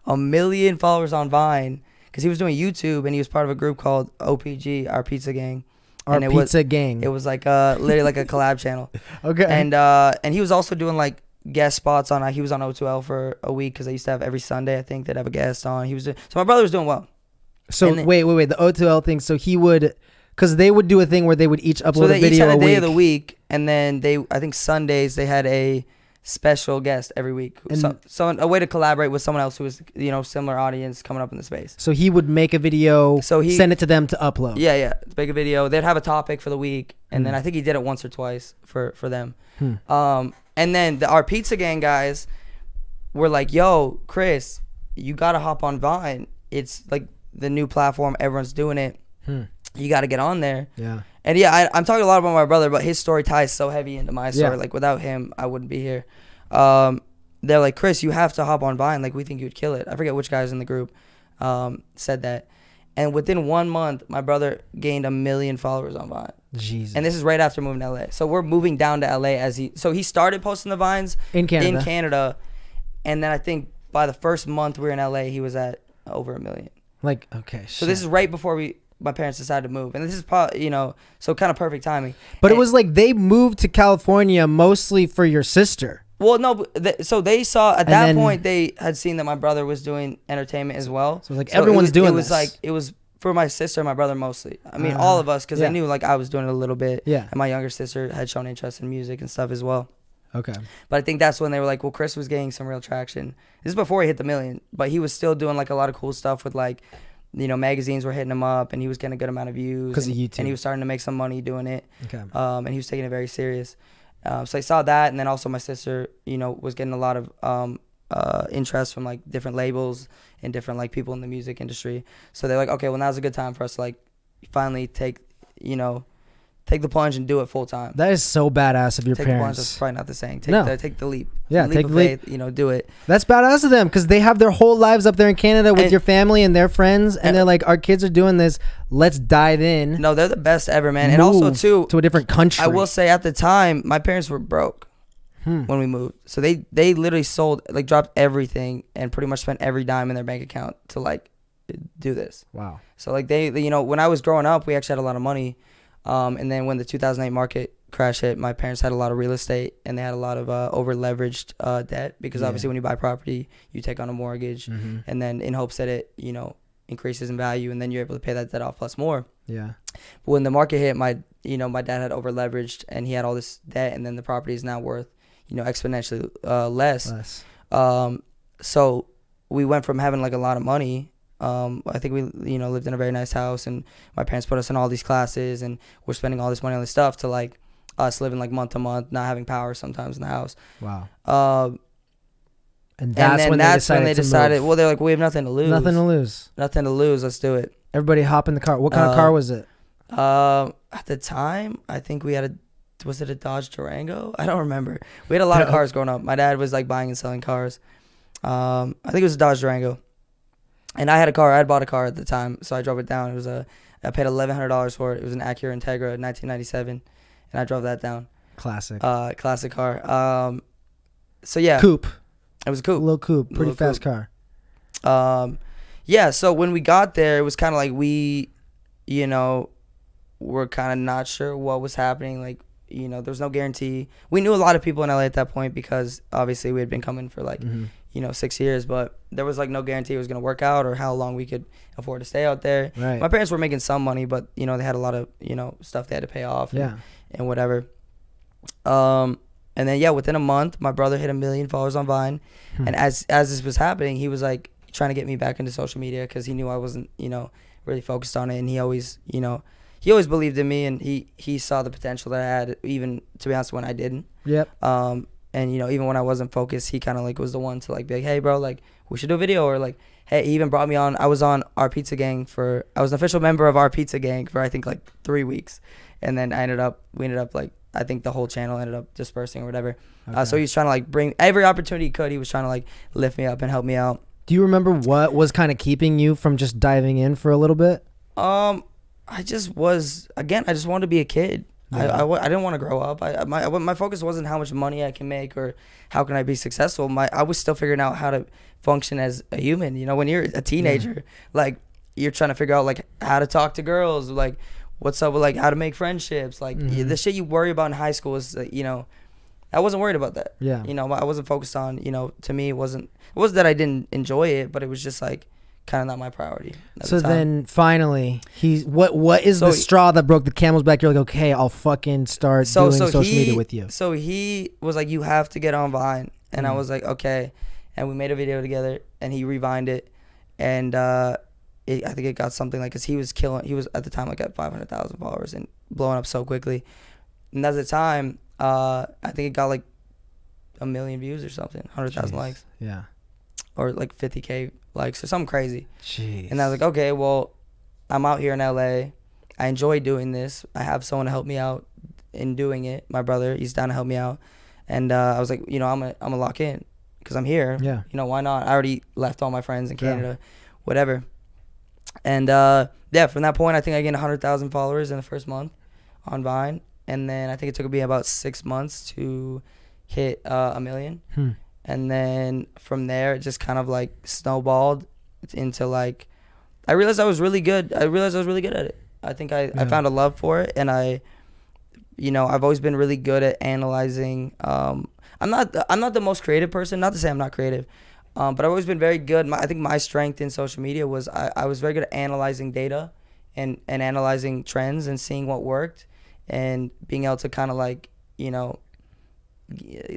1 million followers on Vine because he was doing YouTube, and he was part of a group called OPG, Our Pizza Gang. Our Pizza Gang. It was like literally like a collab channel. Okay. And he was also doing like guest spots on. He was on O2L for a week because I used to have every Sunday. I think they'd have a guest on. So my brother was doing well. So wait, the O2L thing. So he would, because they would do a thing where they would each upload a video a week. So they each had a day of the week, and then I think Sundays they had a special guest every week. So a way to collaborate with someone else who was, you know, similar audience coming up in the space. So he would make a video, send it to them to upload. Yeah, make a video. They'd have a topic for the week, and then I think he did it once or twice for them. And then Our Pizza Gang guys were like, yo, Chris, you got to hop on Vine. It's like the new platform. Everyone's doing it. You got to get on there. Yeah. And yeah, I'm talking a lot about my brother, but his story ties so heavy into my story. Yeah. Like, without him, I wouldn't be here. They're like, Chris, you have to hop on Vine. Like, we think you'd kill it. I forget which guys in the group said that. And within 1 month, my brother gained 1 million followers on Vine. Jesus. And this is right after moving to LA. So we're moving down to LA he started posting the Vines in Canada. And then I think by the first month we were in LA, he was at over $1 million. Like, okay. So this is right before my parents decided to move, and this is probably, so kind of perfect timing. But and it was like they moved to California mostly for your sister. Well, no, so they saw at that then, point they had seen that my brother was doing entertainment as well. So like everyone's doing it was this. like it was for my sister and my brother mostly. I mean, all of us, because yeah. they knew like I was doing it a little bit. Yeah. And my younger sister had shown interest in music and stuff as well. Okay. But I think that's when they were like, well, Chris was getting some real traction. This is before he hit the $1 million, but he was still doing like a lot of cool stuff with like, magazines were hitting him up, and he was getting a good amount of views. Because of YouTube. And he was starting to make some money doing it. Okay. And he was taking it very serious. So I saw that, and then also my sister, was getting a lot of interest from like different labels and different like people in the music industry. So they're like, okay, well, now's a good time for us to like finally take the plunge and do it full time. That is so badass of your Take the plunge, parents. that's probably not the saying. Take the leap. Yeah, leap take of the leap. faith, do it. That's badass of them because they have their whole lives up there in Canada with And- your family and their friends, and they're like, our kids are doing this. Let's dive in. No, they're the best ever, man. And also Move too, to a different country. I will say at the time, my parents were broke when we moved. So they literally dropped everything and pretty much spent every dime in their bank account to like do this. Wow. So like they when I was growing up, we actually had a lot of money. And then when the 2008 market crash hit, my parents had a lot of real estate, and they had a lot of over leveraged debt, because obviously when you buy property, you take on a mortgage, and then in hopes that it increases in value, and then you're able to pay that debt off plus more. Yeah. But when the market hit, my dad had over leveraged, and he had all this debt, and then the property is now worth exponentially less. So we went from having like a lot of money. I think we, lived in a very nice house, and my parents put us in all these classes, and we're spending all this money on this stuff, to like us living like month to month, not having power sometimes in the house. Wow. And that's when they decided. Well, they're like, we have nothing to lose. Nothing to lose. Nothing to lose. Let's do it. Everybody hop in the car. What kind of car was it? At the time, I think we had was it a Dodge Durango? I don't remember. We had a lot of cars growing up. My dad was like buying and selling cars. I think it was a Dodge Durango. And I had bought a car at the time, so I drove it down. It was I paid $1,100 for it. It was an Acura Integra 1997, and I drove that down. Classic. Classic car. So yeah. Coupe. It was a coupe. A little coupe. Pretty fast car. Yeah, so when we got there, it was kind of like we, were kind of not sure what was happening. Like, there was no guarantee. We knew a lot of people in LA at that point, because obviously we had been coming for like, 6 years, but there was like no guarantee it was going to work out or how long we could afford to stay out there. Right. My parents were making some money, but they had a lot of, stuff they had to pay off and whatever. And then, yeah, within a month, my brother hit 1 million followers on Vine. And as this was happening, he was like trying to get me back into social media, because he knew I wasn't, really focused on it. And he always, he always believed in me, and he saw the potential that I had, even, to be honest, when I didn't. Yep. And, even when I wasn't focused, he kind of like was the one to like be like, hey, bro, like we should do a video, or like, hey, he even brought me on. I was on Our Pizza Gang I was an official member of Our Pizza Gang for I think like 3 weeks. And then we ended up like, I think the whole channel ended up dispersing or whatever. Okay. So he was trying to like bring every opportunity he could. He was trying to like lift me up and help me out. Do you remember what was kind of keeping you from just diving in for a little bit? I just wanted to be a kid. Yeah. I didn't want to grow up. My focus wasn't how much money I can make or how can I be successful. I was still figuring out how to function as a human. When you're a teenager, like you're trying to figure out like how to talk to girls, like what's up with like how to make friendships, like the shit you worry about in high school is I wasn't worried about that. Yeah. I wasn't focused on, to me it wasn't that I didn't enjoy it, but it was just like kind of not my priority. So then finally, what is the straw that broke the camel's back? You're like, okay, I'll fucking start doing social media with you. So he was like, you have to get on Vine. And I was like, okay. And we made a video together, and he revined it. And I think it got something like, because he was at the time like at 500,000 followers and blowing up so quickly. And at the time, I think it got like 1 million views or something, 100,000 likes. Yeah. Or like 50K likes or something crazy. Jeez. And I was like, okay, well, I'm out here in LA. I enjoy doing this. I have someone to help me out in doing it. My brother, he's down to help me out. And I was like, I'm gonna lock in because I'm here. Yeah. Why not? I already left all my friends in Canada, whatever. And yeah, from that point, I think I gained 100,000 followers in the first month on Vine. And then I think it took me about 6 months to hit 1 million. And then from there, it just kind of like snowballed into like, I realized I was really good. I realized I was really good at it. I think I found a love for it, and I've always been really good at analyzing. I'm not the most creative person. Not to say I'm not creative, but I've always been very good. I think my strength in social media was I was very good at analyzing data, and analyzing trends and seeing what worked, and being able to kind of like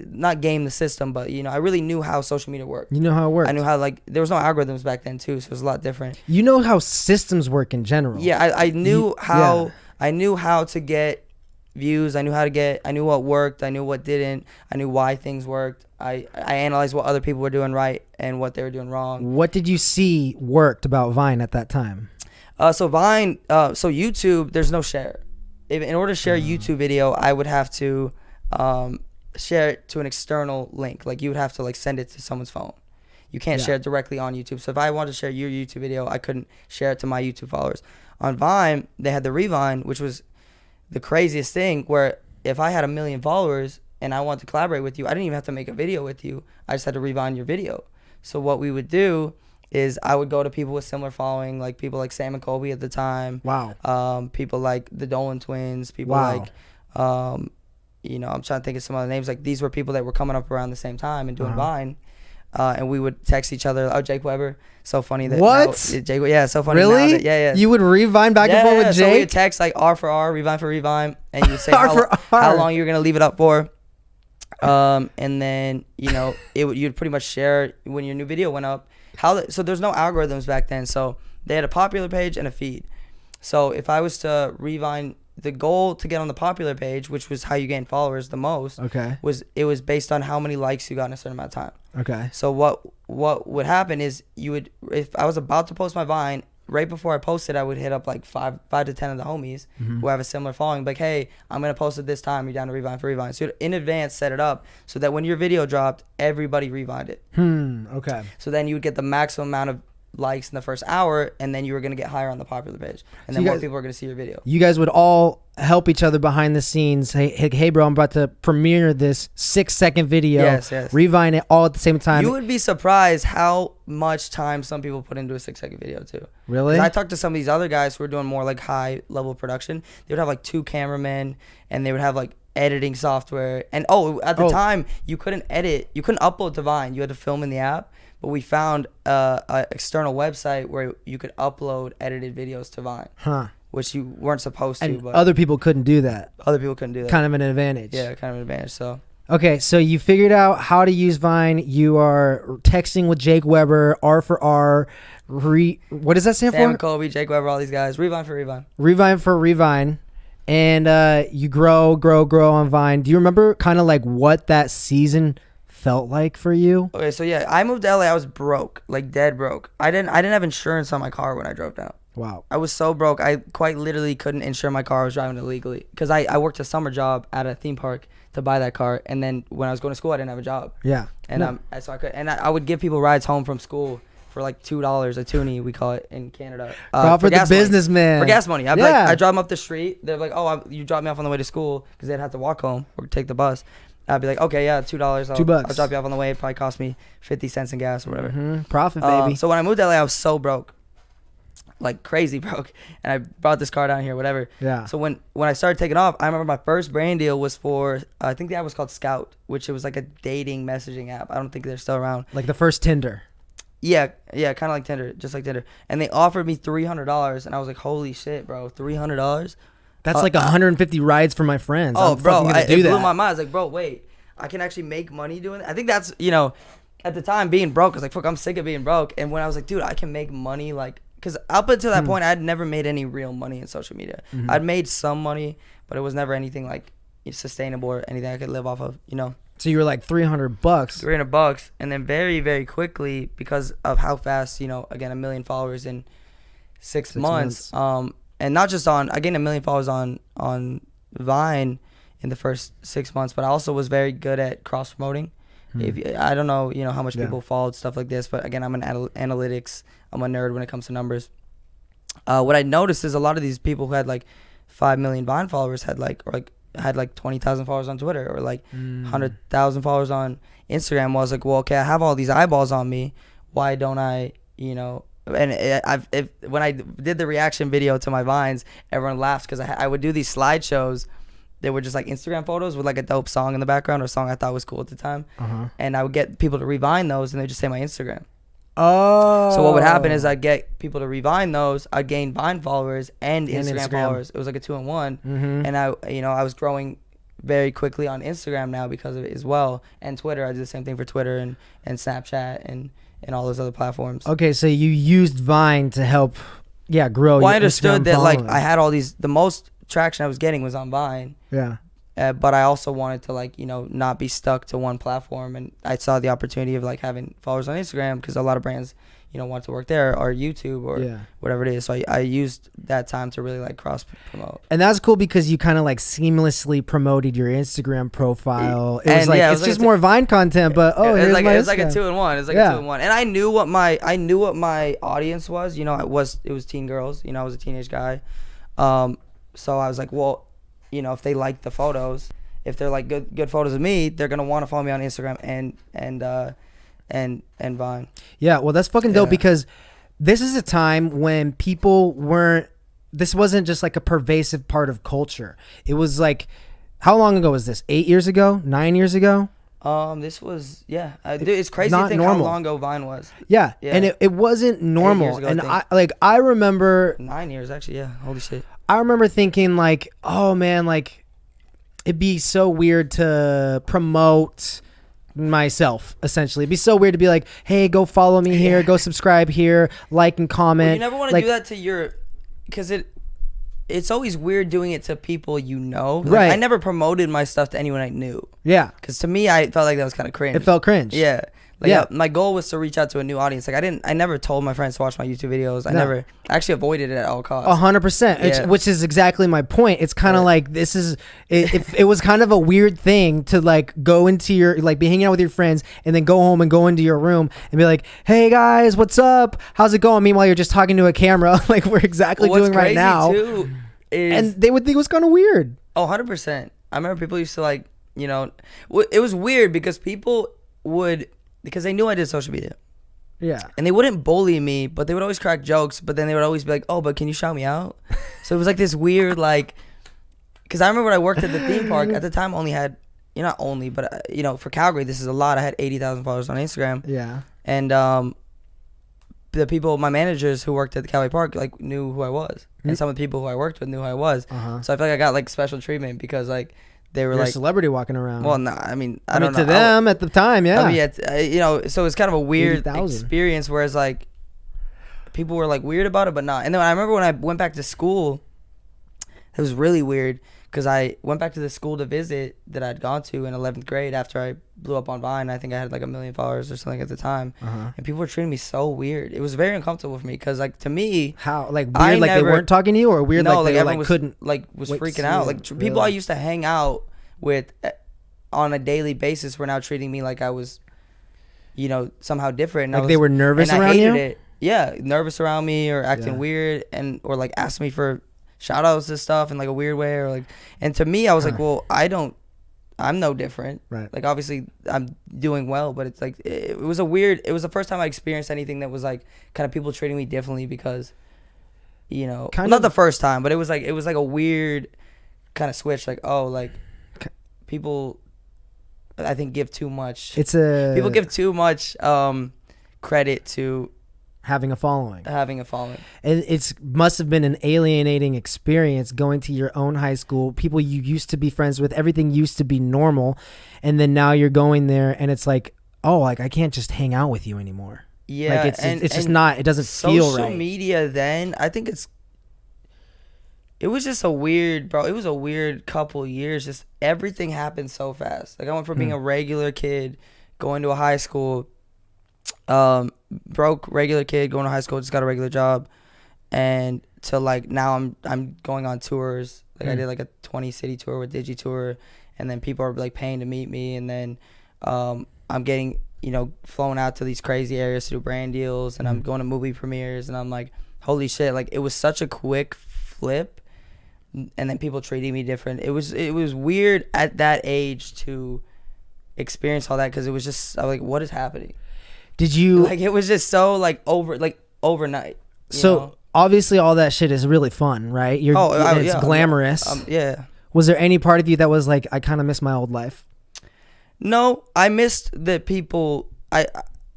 not game the system, but I really knew how social media worked. You know how it works. I knew how there was no algorithms back then too, so it was a lot different. You know how systems work in general. Yeah, I knew how. I knew how to get views. I knew what worked. I knew what didn't. I knew why things worked. I analyzed what other people were doing right and what they were doing wrong. What did you see worked about Vine at that time? So YouTube, there's no share. In order to share a YouTube video, I would have to share it to an external link. Like you would have to like send it to someone's phone. You can't share it directly on YouTube. So if I wanted to share your YouTube video, I couldn't share it to my YouTube followers. On Vine, they had the Revine, which was the craziest thing, where if I had 1 million followers and I wanted to collaborate with you, I didn't even have to make a video with you. I just had to Revine your video. So what we would do is I would go to people with similar following, like people like Sam and Colby at the time. Wow. People like the Dolan twins. People like, I'm trying to think of some other names. Like these were people that were coming up around the same time and doing Vine. And we would text each other. Oh, Jake Weber. So funny that. What? Jake, yeah, so funny. Really? Now that, yeah. You would Revine back and forth with Jake? So we would text like R for R, Revine for Revine. And you would say how long you were going to leave it up for. And then, you'd pretty much share when your new video went up. So there's no algorithms back then. So they had a popular page and a feed. So if I was to Revine, the goal to get on the popular page, which was how you gain followers the most, was based on how many likes you got in a certain amount of time. Okay. So what would happen is if I was about to post my Vine, right before I posted, I would hit up like five to 10 of the homies who have a similar following. Like, hey, I'm going to post it this time. You're down to Revine for Revine. So in advance, set it up so that when your video dropped, everybody Revined it. Okay. So then you would get the maximum amount of likes in the first hour, and then you were going to get higher on the popular page, and then more people are going to see your video. You guys would all help each other behind the scenes. Hey bro, I'm about to premiere this 6-second video. Yes. Revine it all at the same time. You would be surprised how much time some people put into a 6-second video too. Really? I talked to some of these other guys who were doing more like high level production. They would have like 2 cameramen, and they would have like editing software. And at the time, you couldn't upload to Vine. You had to film in the app. But we found an external website where you could upload edited videos to Vine, which you weren't supposed to. But other people couldn't do that. Other people couldn't do that. Kind of an advantage. Yeah, kind of an advantage. So. Okay, so you figured out how to use Vine. You are texting with Jake Weber, R for R. What does that stand for? Sam and Colby, Jake Weber, all these guys. Revine for Revine. Revine for Revine. And you grow on Vine. Do you remember kind of like what that season felt like for you? Okay, so yeah, I moved to LA. I was broke, like dead broke. I didn't have insurance on my car when I drove down. Wow. I was so broke. I quite literally couldn't insure my car. I was driving illegally because I worked a summer job at a theme park to buy that car, and then when I was going to school, I didn't have a job. Yeah. And so I would give people rides home from school for like $2 a toonie, we call it in Canada. For the businessman. For gas money. I drive them up the street. They're like, you drop me off on the way to school because they'd have to walk home or take the bus. I'd be like, okay, yeah, $2. $2. I'll drop you off on the way. It probably cost me 50 cents in gas or whatever. Profit, baby. So when I moved to LA, I was so broke, like crazy broke, and I brought this car down here, whatever. Yeah. So when I started taking off, I remember my first brand deal was for I think the app was called Scout, which it was like a dating messaging app. I don't think they're still around. Like the first Tinder. Yeah, kind of like Tinder, just like Tinder. And they offered me $300, and I was like, holy shit, bro, $300. That's like 150 rides for my friends. Oh, bro, it blew my mind. I was like, bro, wait, I can actually make money doing it. I think that's, at the time being broke, I was like, fuck, I'm sick of being broke. And when I was like, dude, I can make money, like, because up until that point, I'd never made any real money in social media. I'd made some money, but it was never anything like sustainable or anything I could live off of, So you were like $300. $300, and then very, very quickly, because of how fast, again, 1 million followers in 6 months. And not just I gained 1 million followers on Vine in the first 6 months, but I also was very good at cross promoting. I don't know, how much people followed stuff like this, but again, I'm an analytics. I'm a nerd when it comes to numbers. What I noticed is a lot of these people who had like 5 million Vine followers had like had like 20,000 followers on Twitter or like 100,000 followers on Instagram. I was like, well, okay, I have all these eyeballs on me. Why don't I, you know? And when I did the reaction video to my Vines, everyone laughed because I would do these slideshows. They were just like Instagram photos with like a dope song in the background or a song I thought was cool at the time. And I would get people to revine those and they just say my Instagram. Oh. So what would happen is I'd get people to revine those. I'd gain Vine followers and Instagram followers. It was like a 2-in-1. And I was growing very quickly on Instagram now because of it as well. And Twitter. I did the same thing for Twitter and Snapchat and all those other platforms. Okay, so you used Vine to help, grow. Well, your I understood Instagram that following. like I had all these. The most traction I was getting was on Vine. Yeah. But I also wanted to like not be stuck to one platform, and I saw the opportunity of like having followers on Instagram because a lot of brands want to work there or YouTube or whatever it is. So I used that time to really like cross promote. And that's cool because you kind of like seamlessly promoted your Instagram profile. It was like it's just more Vine content, but here's my it was like a Instagram. 2-in-1. It was like a 2-in-1. And I knew what my audience was. It was teen girls. I was a teenage guy. So I was like, well, if they like the photos, if they're like good photos of me, they're gonna want to follow me on Instagram and Vine. Yeah, well, that's fucking dope because this is a time when people weren't. This wasn't just like a pervasive part of culture. It was like, how long ago was this? 8 years ago? 9 years ago? This was dude, it's crazy to think normal. how long ago Vine was. Yeah. And it wasn't normal. Ago, and I remember 9 years actually. Yeah, holy shit. I remember thinking like, oh man, like it'd be so weird to promote myself. Essentially, it'd be so weird to be like, hey, go follow me here, go subscribe here, like and comment. Well, you never want to do that to because it's always weird doing it to people right? I never promoted my stuff to anyone I knew. Yeah, because to me, I felt like that was kind of cringe. It felt cringe. Yeah. My goal was to reach out to a new audience. Like I never told my friends to watch my YouTube videos. I actually avoided it at all costs. 100%. Which is exactly my point. It's kind of like this is it was kind of a weird thing to like go into your like be hanging out with your friends and then go home and go into your room and be like, hey guys, what's up? How's it going? Meanwhile, you're just talking to a camera like we're exactly doing right now. And they would think it was kind of weird. 100%. I remember people used to like it was weird because people would. Because they knew I did social media. Yeah. And they wouldn't bully me, but they would always crack jokes. But then they would always be like, oh, but can you shout me out? So it was like this weird, like, because I remember when I worked at the theme park, at the time only had, not only, but, for Calgary, this is a lot. I had 80,000 followers on Instagram. Yeah. And the people, my managers who worked at the Calgary Park, like, knew who I was. And some of the people who I worked with knew who I was. So I feel like I got, like, special treatment because, like, they were You're like a celebrity walking around. Well, no, I mean, I don't know. To them at the time, yeah. I mean, so it's kind of a weird experience. Whereas like people were like weird about it, but not. And then I remember when I went back to school, it was really weird because I went back to the school to visit that I'd gone to in 11th grade after I blew up on Vine. I think I had like 1 million followers or something at the time, and people were treating me so weird. It was very uncomfortable for me because like to me, how like weird, like they weren't talking to you, or weird, no, like they everyone couldn't was freaking out. Like people I used to hang out with on a daily basis were now treating me like I was, somehow different. And like they were nervous and around I hated you. It. Yeah, nervous around me or acting weird or like asking me for shout outs and stuff in like a weird way or like. And to me, I was like, well, I'm no different. Right. Like obviously I'm doing well, but it's like it was the first time I experienced anything that was like kind of people treating me differently because, not the first time, but it was like a weird kind of switch. Like people, I think, give too much. People give too much credit to having a following. And it's must have been an alienating experience going to your own high school, people you used to be friends with, everything used to be normal, and then now you're going there and it's like, oh, like I can't just hang out with you anymore. Yeah, like it's just not. It doesn't feel right. Social media then, I think it was just a weird, bro. It was a weird couple years. Just everything happened so fast. Like I went from being a regular kid, going to a high school, broke regular kid, going to high school, just got a regular job, and to like now I'm going on tours. Like I did like a 20-city tour with Digi Tour, and then people are like paying to meet me, and then I'm getting flown out to these crazy areas to do brand deals, and I'm going to movie premieres, and I'm like, holy shit! Like it was such a quick flip and then people treating me different. It was weird at that age to experience all that, because it was just, I was like, what is happening? Did you Like, it was just so like overnight. so know? obviously all that shit is really fun, right? It's yeah, glamorous. Yeah. Was there any part of you that was like, I kind of miss my old life? No, I missed that people.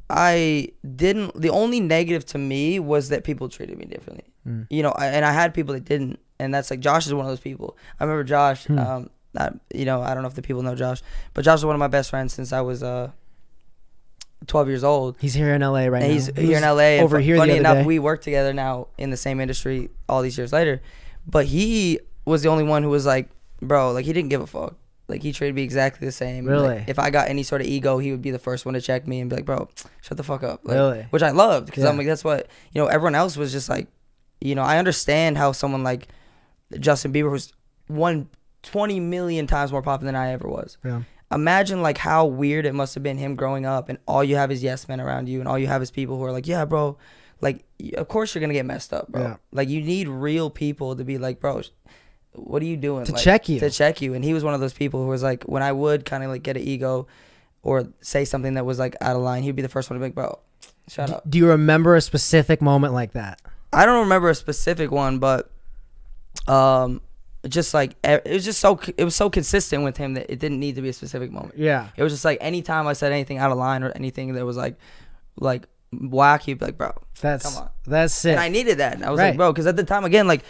I didn't. The only negative to me was that people treated me differently. You know, and I had people that didn't, and that's like Josh is one of those people. I remember Josh. You know, I don't know if the people know Josh, but Josh is one of my best friends since I was 12 years old. He's here in LA right now. He's here in LA. Over here funny the other enough, day. we work together now in the same industry all these years later. But he was the only one who was like, bro, like he didn't give a fuck. Like he treated me exactly the same. Really? Like, if I got any sort of ego, he would be the first one to check me and be like, bro, shut the fuck up. Like, Really? Which I loved, because Yeah. I'm like, that's what, you know, everyone else was just like, you know, I understand how someone like Justin Bieber, who's 20 million times more popular than I ever was. Yeah. Imagine like how weird it must have been him growing up, and all you have is yes men around you, and all you have is people who are like, yeah, bro, like of course you're gonna get messed up, bro. Yeah. Like you need real people to be like, bro, what are you doing? To like, check you. To check you. And he was one of those people who was like, when I would kind of like get an ego or say something that was like out of line, he'd be the first one to be like, bro, shut up. Do you remember a specific moment like that? I don't remember a specific one, but just like it was so consistent with him that it didn't need to be a specific moment. Yeah. It was just like anytime I said anything out of line or anything that was like whack, he'd be like, bro, come on. That's sick. And I needed that. And I was Right. like, bro, because at the time, again, like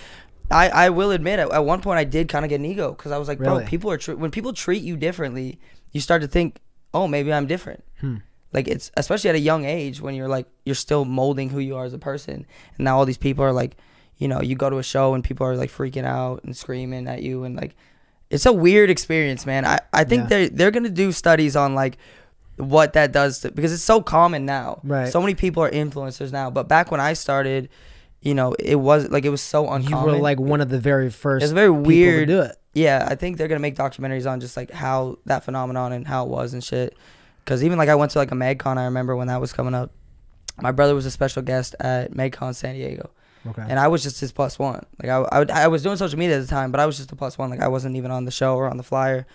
I will admit, at one point I did kind of get an ego, because I was like, bro, Really? people are when people treat you differently, you start to think, oh, maybe I'm different. Like it's especially at a young age when you're like you're still molding who you are as a person, and now all these people are like, you know, you go to a show and people are like freaking out and screaming at you, and like it's a weird experience, man. I think they're gonna do studies on like what that does to, because it's so common now. Right. So many people are influencers now, but back when I started, you know, it was so uncommon. You were like one of the very first. It's very people to weird. do it. Yeah, I think they're gonna make documentaries on just like how that phenomenon and how it was and shit. Because even like I went to like a MagCon, I remember when that was coming up. My brother was a special guest at MagCon San Diego. Okay. And I was just his +1. Like I was doing social media at the time, but I was just a +1. Like I wasn't even on the show or on the flyer.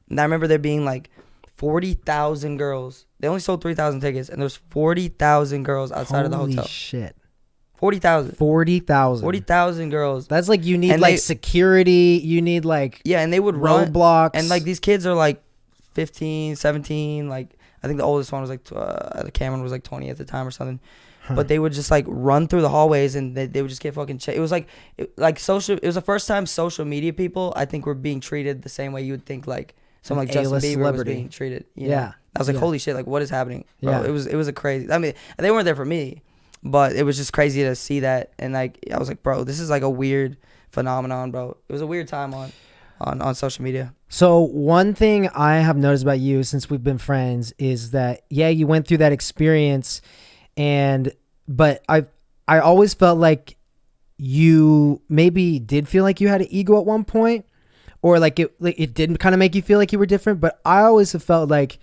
And I remember there being like 40,000 girls. They only sold 3,000 tickets, and there's 40,000 girls outside of the hotel. Holy shit. 40,000. 40,000. 40,000 girls. That's like you need And like they- security. You need like Yeah, and they would run. roadblocks. And like these kids are like 15, 17. Like I think the oldest one was like Cameron was like 20 at the time or something. But they would just like run through the hallways, and they would just get fucking it was like it was the first time social media people, I think, were being treated the same way you would think like someone like Justin A-list Bieber celebrity. was being treated. You Yeah. know? I was like, Yeah. holy shit, like what is happening? Bro, Yeah. it was a crazy. I mean, they weren't there for me, but it was just crazy to see that, and like I was like, bro, this is like a weird phenomenon, bro. It was a weird time on social media. So one thing I have noticed about you since we've been friends is that you went through that experience, but I always felt like you maybe did feel like you had an ego at one point, or like it didn't kind of make you feel like you were different. But I always have felt like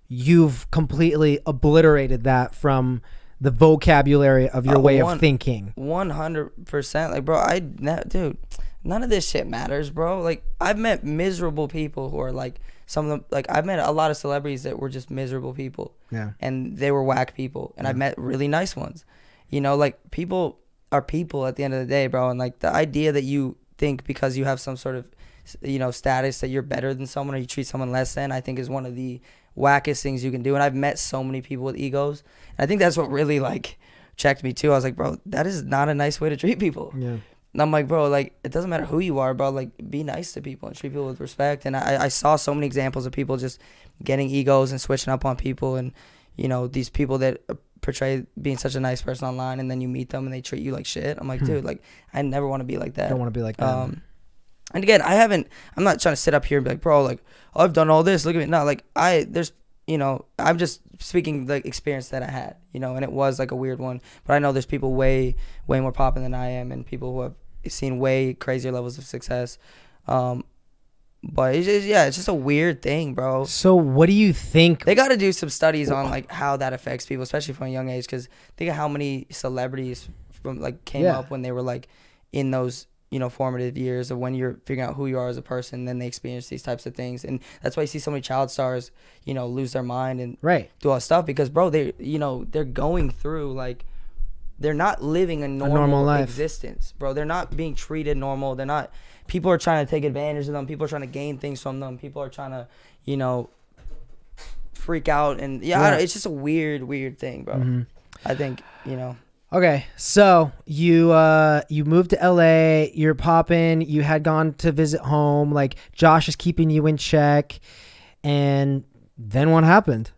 you've completely obliterated that from the vocabulary of your way of thinking. 100%. Like, bro, dude, none of this shit matters, bro. Like, I've met miserable people who are like some of them. Like, I've met a lot of celebrities that were just miserable people. Yeah. And they were whack people. And I've met really nice ones. You know, like, people are people at the end of the day, bro. And like the idea that you think because you have some sort of, you know, status that you're better than someone or you treat someone less than, I think is one of the wackest things you can do. And I've met so many people with egos. And I think that's what really like checked me too. I was like, bro, that is not a nice way to treat people. Yeah. And I'm like, bro, like, it doesn't matter who you are, bro. Like, be nice to people and treat people with respect. And I saw so many examples of people just getting egos and switching up on people. And, you know, these people that portray being such a nice person online, and then you meet them and they treat you like shit. I'm like, dude, like, I never want to be like that. Don't want to be like that. And again, I'm not trying to sit up here and be like, bro, like, oh, I've done all this. Look at me. No, like, you know, I'm just speaking the experience that I had, you know, and it was like a weird one. But I know there's people way, way more popular than I am, and people who have seen way crazier levels of success. But it's just a weird thing, bro. So what do you think? They got to do some studies on like how that affects people, especially from a young age. Because think of how many celebrities from like came up when they were like in those formative years of when you're figuring out who you are as a person. Then they experience these types of things, and that's why you see so many child stars, lose their mind and Right. do all that stuff because, bro, they're going through like. They're not living a normal life. existence, bro. They're not being treated normal. They're not. People are trying to take advantage of them. People are trying to gain things from them. People are trying to, freak out. And I don't know, it's just a weird thing, bro. Mm-hmm. I think, Okay, so you moved to LA. You're popping. You had gone to visit home. Like Josh is keeping you in check, and then what happened?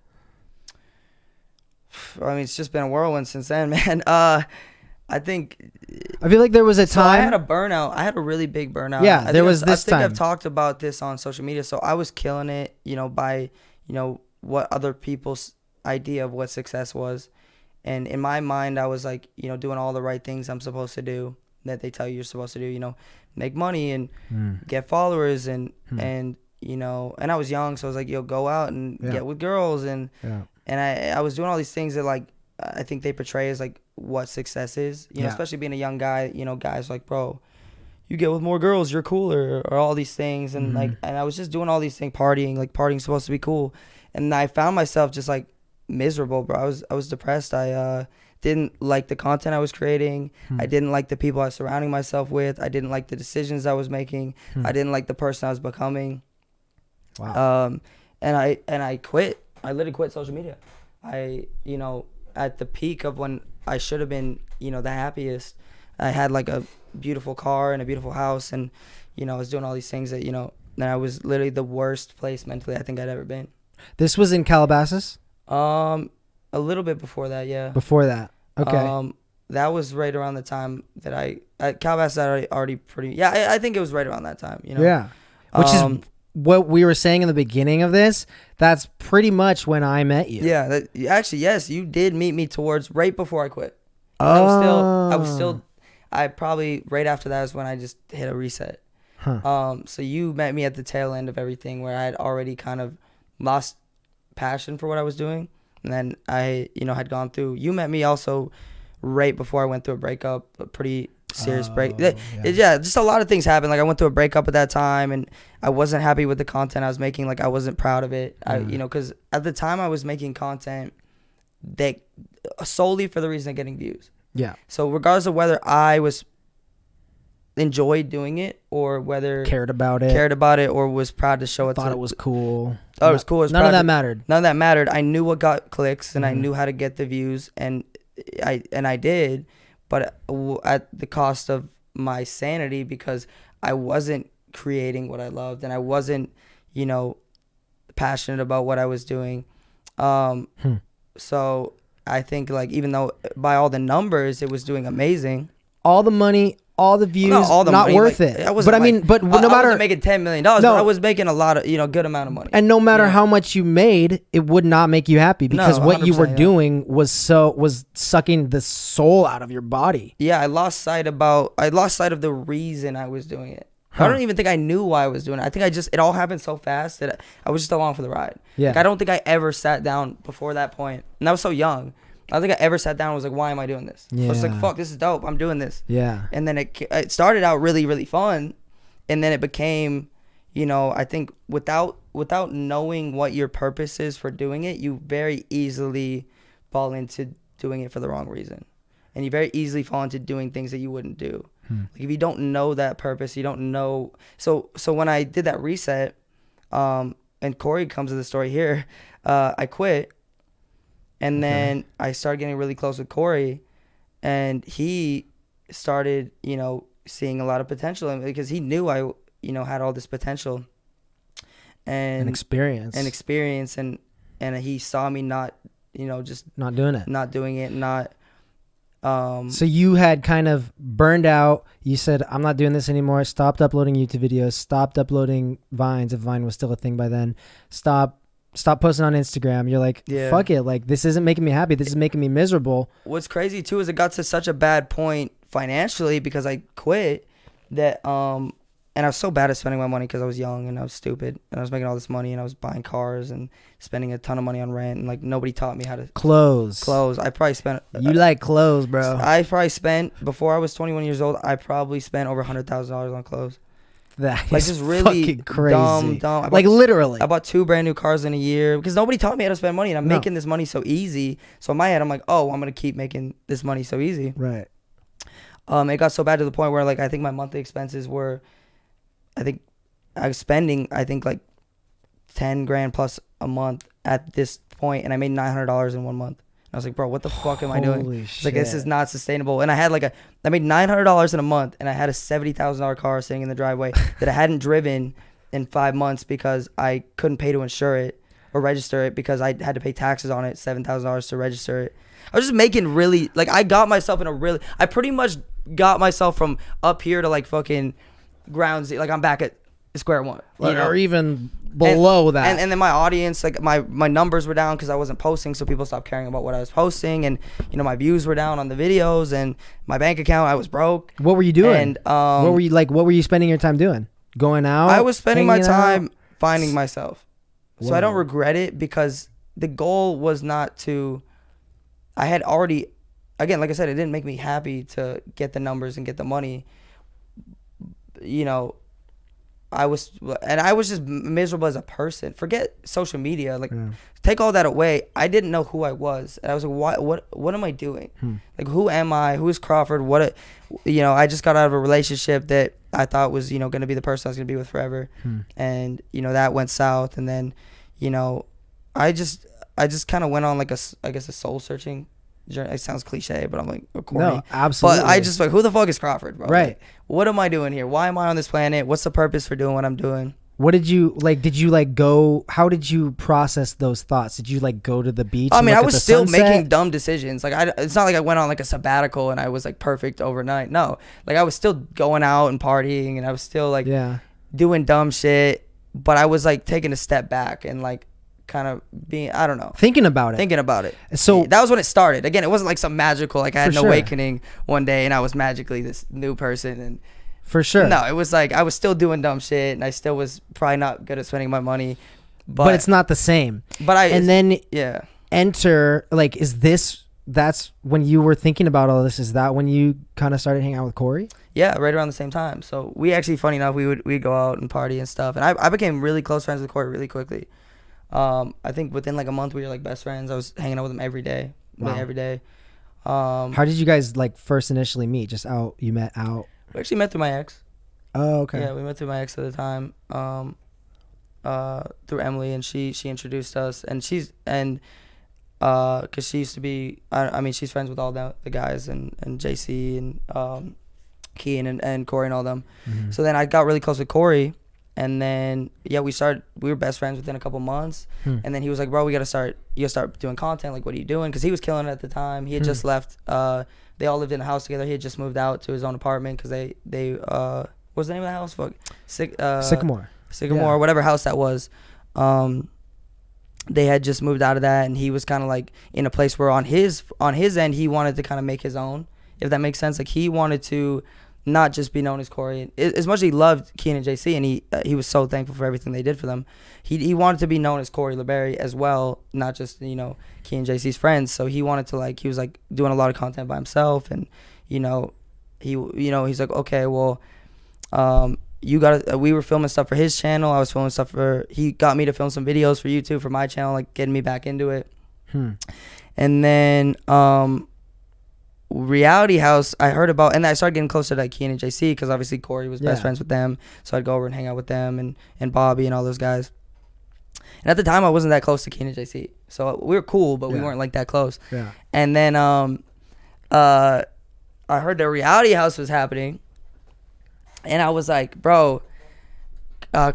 I mean, it's just been a whirlwind since then, man. I think I feel like there was a so I time. had a burnout. I had a really big burnout. Yeah, there was this I think time. I've talked about this on social media. So I was killing it, by, what other people's idea of what success was. And in my mind, I was like, doing all the right things I'm supposed to do that they tell you you're supposed to do, make money and get followers and and I was young. So I was like, go out and get with girls. And I was doing all these things that like, I think they portray as like what success is, especially being a young guy, guys like, bro, you get with more girls, you're cooler, or all these things. And and I was just doing all these things, partying, like partying's supposed to be cool. And I found myself just like miserable, bro. I was depressed. I didn't like the content I was creating. I didn't like the people I was surrounding myself with. I didn't like the decisions I was making. I didn't like the person I was becoming. Wow. And I quit. I literally quit social media. At the peak of when I should have been, the happiest, I had like a beautiful car and a beautiful house, and I was doing all these things that that I was literally the worst place mentally I think I'd ever been. This was in Calabasas? A little bit before that, yeah. Before that. Okay. That was right around the time that Calabasas already pretty. Yeah, I think it was right around that time. Yeah. Which is what we were saying in the beginning of this. That's pretty much when I met you. Yeah. Actually, yes, you did meet me towards right before I quit. Oh. I probably right after that is when I just hit a reset. Huh. So you met me at the tail end of everything where I had already kind of lost passion for what I was doing. And then I, had gone through, you met me also right before I went through a breakup, a pretty serious break. Yeah, just a lot of things happened. Like I went through a breakup at that time and I wasn't happy with the content I was making. Like I wasn't proud of it. Because at the time I was making content that solely for the reason of getting views. Yeah. So regardless of whether I was enjoyed doing it or whether cared about it or was proud to show it, thought it was cool. Oh, it was cool. None of that mattered. None of that mattered. I knew what got clicks and I knew how to get the views, and I did, but at the cost of my sanity because I wasn't creating what I loved and I wasn't, passionate about what I was doing. So I think like even though by all the numbers it was doing amazing, all the money, all the views, not money, worth like, it. I wasn't but I mean, but no matter, I wasn't making $10 million, but I was making a lot of, good amount of money. And no matter how much you made, it would not make you happy because what you were doing was sucking the soul out of your body. Yeah, I lost sight of the reason I was doing it. I don't even think I knew why I was doing it. I think it all happened so fast that I was just along for the ride. Yeah. Like, I don't think I ever sat down before that point. And I was so young. I don't think I ever sat down and was like, why am I doing this? Yeah. I was like, fuck, this is dope. I'm doing this. Yeah. And then it started out really, really fun. And then it became, I think without knowing what your purpose is for doing it, you very easily fall into doing it for the wrong reason. And you very easily fall into doing things that you wouldn't do. Like if you don't know that purpose, you don't know. So when I did that reset, and Corey comes to the story here, I quit. And then I started getting really close with Corey, and he started, seeing a lot of potential in me because he knew I, had all this potential and experience and he saw me not, just not doing it. So you had kind of burned out. You said, I'm not doing this anymore. Stopped uploading YouTube videos, stopped uploading Vines if Vine was still a thing by then. Stop posting on Instagram. You're like, fuck it. Like, this isn't making me happy. This is making me miserable. What's crazy too is it got to such a bad point financially because I quit that and I was so bad at spending my money because I was young and I was stupid and I was making all this money and I was buying cars and spending a ton of money on rent and like nobody taught me how to Clothes. I probably spent. You like clothes, bro. I probably spent before I was 21 years old. I probably spent over $100,000 on clothes. That Like is just really fucking crazy. dumb. Like literally. I bought 2 brand new cars in a year because nobody taught me how to spend money, and I'm making this money so easy. So in my head, I'm like, oh, I'm gonna keep making this money so easy. Right. It got so bad to the point where like I think my monthly expenses were, I was spending like 10 grand plus a month at this point, and I made $900 in 1 month. I was like, bro, what the fuck am I doing? Holy It's like, this is not sustainable. And I had I made $900 in a month, and I had a $70,000 car sitting in the driveway that I hadn't driven in 5 months because I couldn't pay to insure it or register it because I had to pay taxes on it, $7,000 to register it. I was just making really, like, I pretty much got myself from up here to like fucking ground zero. Like I'm back at square one. Like, or even below that. And then my audience, like my numbers were down because I wasn't posting, so people stopped caring about what I was posting, and my views were down on the videos, and my bank account, I was broke. What were you doing? And what were you spending your time doing? Going out? I was spending my hanging time out? finding myself. So Whoa. I don't regret it because the goal was not to. I had already, again, like I said, it didn't make me happy to get the numbers and get the money. I was just miserable as a person. Forget social media. Like, take all that away. I didn't know who I was. And I was like, what am I doing? Like, who am I? Who is Crawford? I just got out of a relationship that I thought was, going to be the person I was going to be with forever. And, that went south. And then, I just kind of went on like a soul searching journey. It sounds cliche, but I'm like, corny. No, absolutely. But I just like, who the fuck is Crawford, bro? Right. Like, what am I doing here? Why am I on this planet? What's the purpose for doing what I'm doing? What did you like? Did you like go? How did you process those thoughts? Did you like go to the beach? I mean, I look at was the still sunset? making dumb decisions. Like, it's not like I went on like a sabbatical and I was like perfect overnight. No, like I was still going out and partying, and I was still like doing dumb shit. But I was like taking a step back and like kind of being, I don't know, thinking about it. So that was when it started. Again, it wasn't like some magical, like I had an sure. awakening one day and I was magically this new person. And for sure, no, it was like I was still doing dumb shit and I still was probably not good at spending my money. But it's not the same. Enter, like, that's when you were thinking about all this. Is that when you kind of started hanging out with Corey? Yeah, right around the same time. So we actually, funny enough, we'd go out and party and stuff. And I became really close friends with Corey really quickly. I think within like a month we were like best friends. I was hanging out with him every day. Wow. Every day. How did you guys like first initially meet? Just out? You met out? We actually met through my ex. Oh, okay. Yeah, we met through my ex at the time. Through Emily, and she introduced us, and cause she used to be, I mean, she's friends with all the guys and JC and Kean and Corey and all them. Mm-hmm. So then I got really close with Corey. And then, we were best friends within a couple months. And then he was like, bro, you gotta start doing content. Like, what are you doing? Cause he was killing it at the time. He had just left, they all lived in a house together. He had just moved out to his own apartment. Cause they what's the name of the house? Sycamore. Sycamore, whatever house that was. They had just moved out of that, and he was kind of like in a place where on his end, he wanted to kind of make his own, if that makes sense. Like, he wanted to not just be known as Corey. As much as he loved Kean and JC, and he was so thankful for everything they did for them, he wanted to be known as Corey LeBerry as well, not just, Kean and JC's friends. So he wanted to, he was like doing a lot of content by himself, and he's like, okay, well, we were filming stuff for his channel. I was filming stuff he got me to film some videos for YouTube for my channel, like getting me back into it. And then Reality House, I heard about, and I started getting closer to like Kean and JC because obviously Corey was best friends with them, so I'd go over and hang out with them and Bobby and all those guys. And at the time, I wasn't that close to Kean and JC, so we were cool, but we weren't like that close. Yeah. And then I heard that Reality House was happening, and I was like, bro,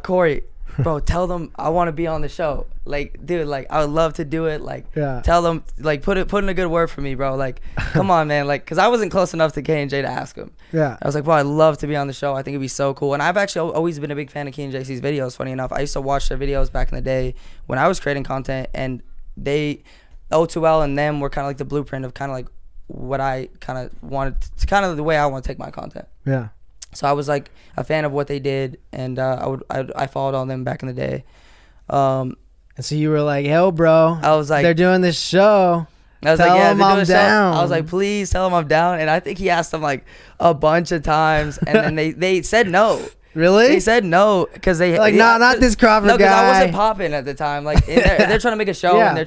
Corey, bro, tell them I want to be on the show. Like, dude, like, I would love to do it. Like, tell them, like, put in a good word for me, bro. Like, come on, man. Like, because I wasn't close enough to K and J to ask him. Yeah. I was like, bro, I'd love to be on the show. I think it'd be so cool. And I've actually always been a big fan of K and JC's videos, funny enough. I used to watch their videos back in the day when I was creating content, and O2L and them were kind of like the blueprint of kind of like what I kind of wanted to, kind of the way I want to take my content. Yeah. So I was like a fan of what they did, and I followed all them back in the day. And so you were like, "Yo, bro, I was like, they're doing this show. I was Tell like, yeah, him they're doing I'm a show." down." I was like, please tell him I'm down. And I think he asked them like a bunch of times, and then they said no. Really? They said no because they Like, nah, not this Crawford No, because guy. I wasn't popping at the time. Like they're trying to make a show, Yeah. and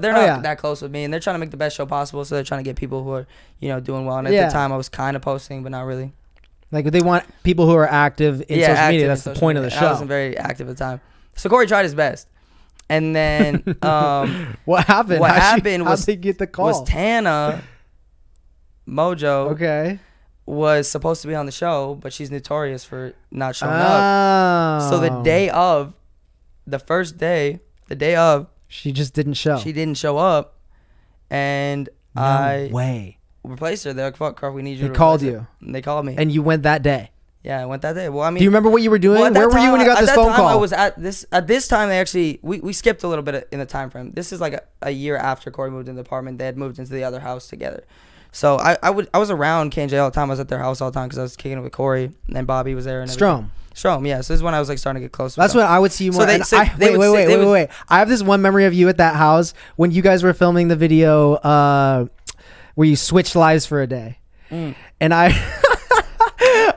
they're not that close with me, and they're trying to make the best show possible. So they're trying to get people who are doing well. And at Yeah. the time, I was kind of posting, but not really. Like, they want people who are active in social active media. in That's the social point of the media. show. I wasn't very active at the time. So Corey tried his best, and then What happened? what How'd happened how'd was they get the call? was Tana Mojo Okay. was supposed to be on the show, but she's notorious for not showing up. Oh. So the day of, she just didn't show. she didn't show up, and no I way. replaced her. They're like, "Fuck, Carl, we need you." They to called replace her." you. And they called me. And you went that day. Yeah, I went that day. Well, I mean, Do you remember what you were doing? well, at Where that were you when you time- got this at phone that time, call? I was at this time. They actually we skipped a little bit in the time frame. This is like a year after Corey moved into the apartment. They had moved into the other house together. So I was around K&J all the time. I was at their house all the time because I was kicking it with Corey, and Bobby was there and everything. Strom. Yeah. So this is when I was like starting to get close. That's with when I would see you So more. they- and so I, they would say- they would- wait. I have this one memory of you at that house when you guys were filming the video where you switched lives for a day. Mm. And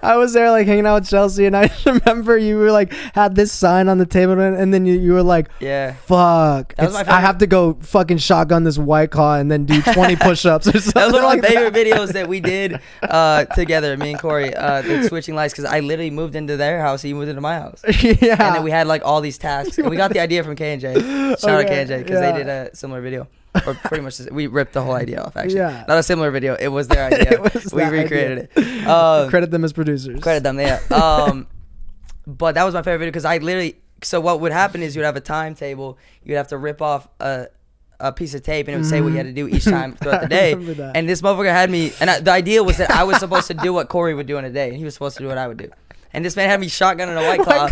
I was there like hanging out with Chelsea, and I just remember you were like had this sign on the table, and then you were like, Yeah. fuck, That was my I favorite- have to go fucking shotgun this White Claw and then do 20 push-ups or something. That was one of my like favorite that. videos that we did together, me and Corey, the switching lights, because I literally moved into their house, he moved into my house. Yeah. And then we had like all these tasks. And we got the idea from K&J. Shout out Okay, K&J because yeah. they did a similar video. Or pretty much, we ripped the whole idea off, actually. Yeah. Not a similar video. It was their idea. It was We that recreated idea. it. Credit them as producers. Credit them, yeah. But that was my favorite video because I literally, so what would happen is you'd have a timetable. You'd have to rip off a piece of tape and it would say what you had to do each time throughout the day. I remember that. And this motherfucker had me, and the idea was that I was supposed to do what Corey would do in a day, and he was supposed to do what I would do. And this man had me shotgun in a White Claw.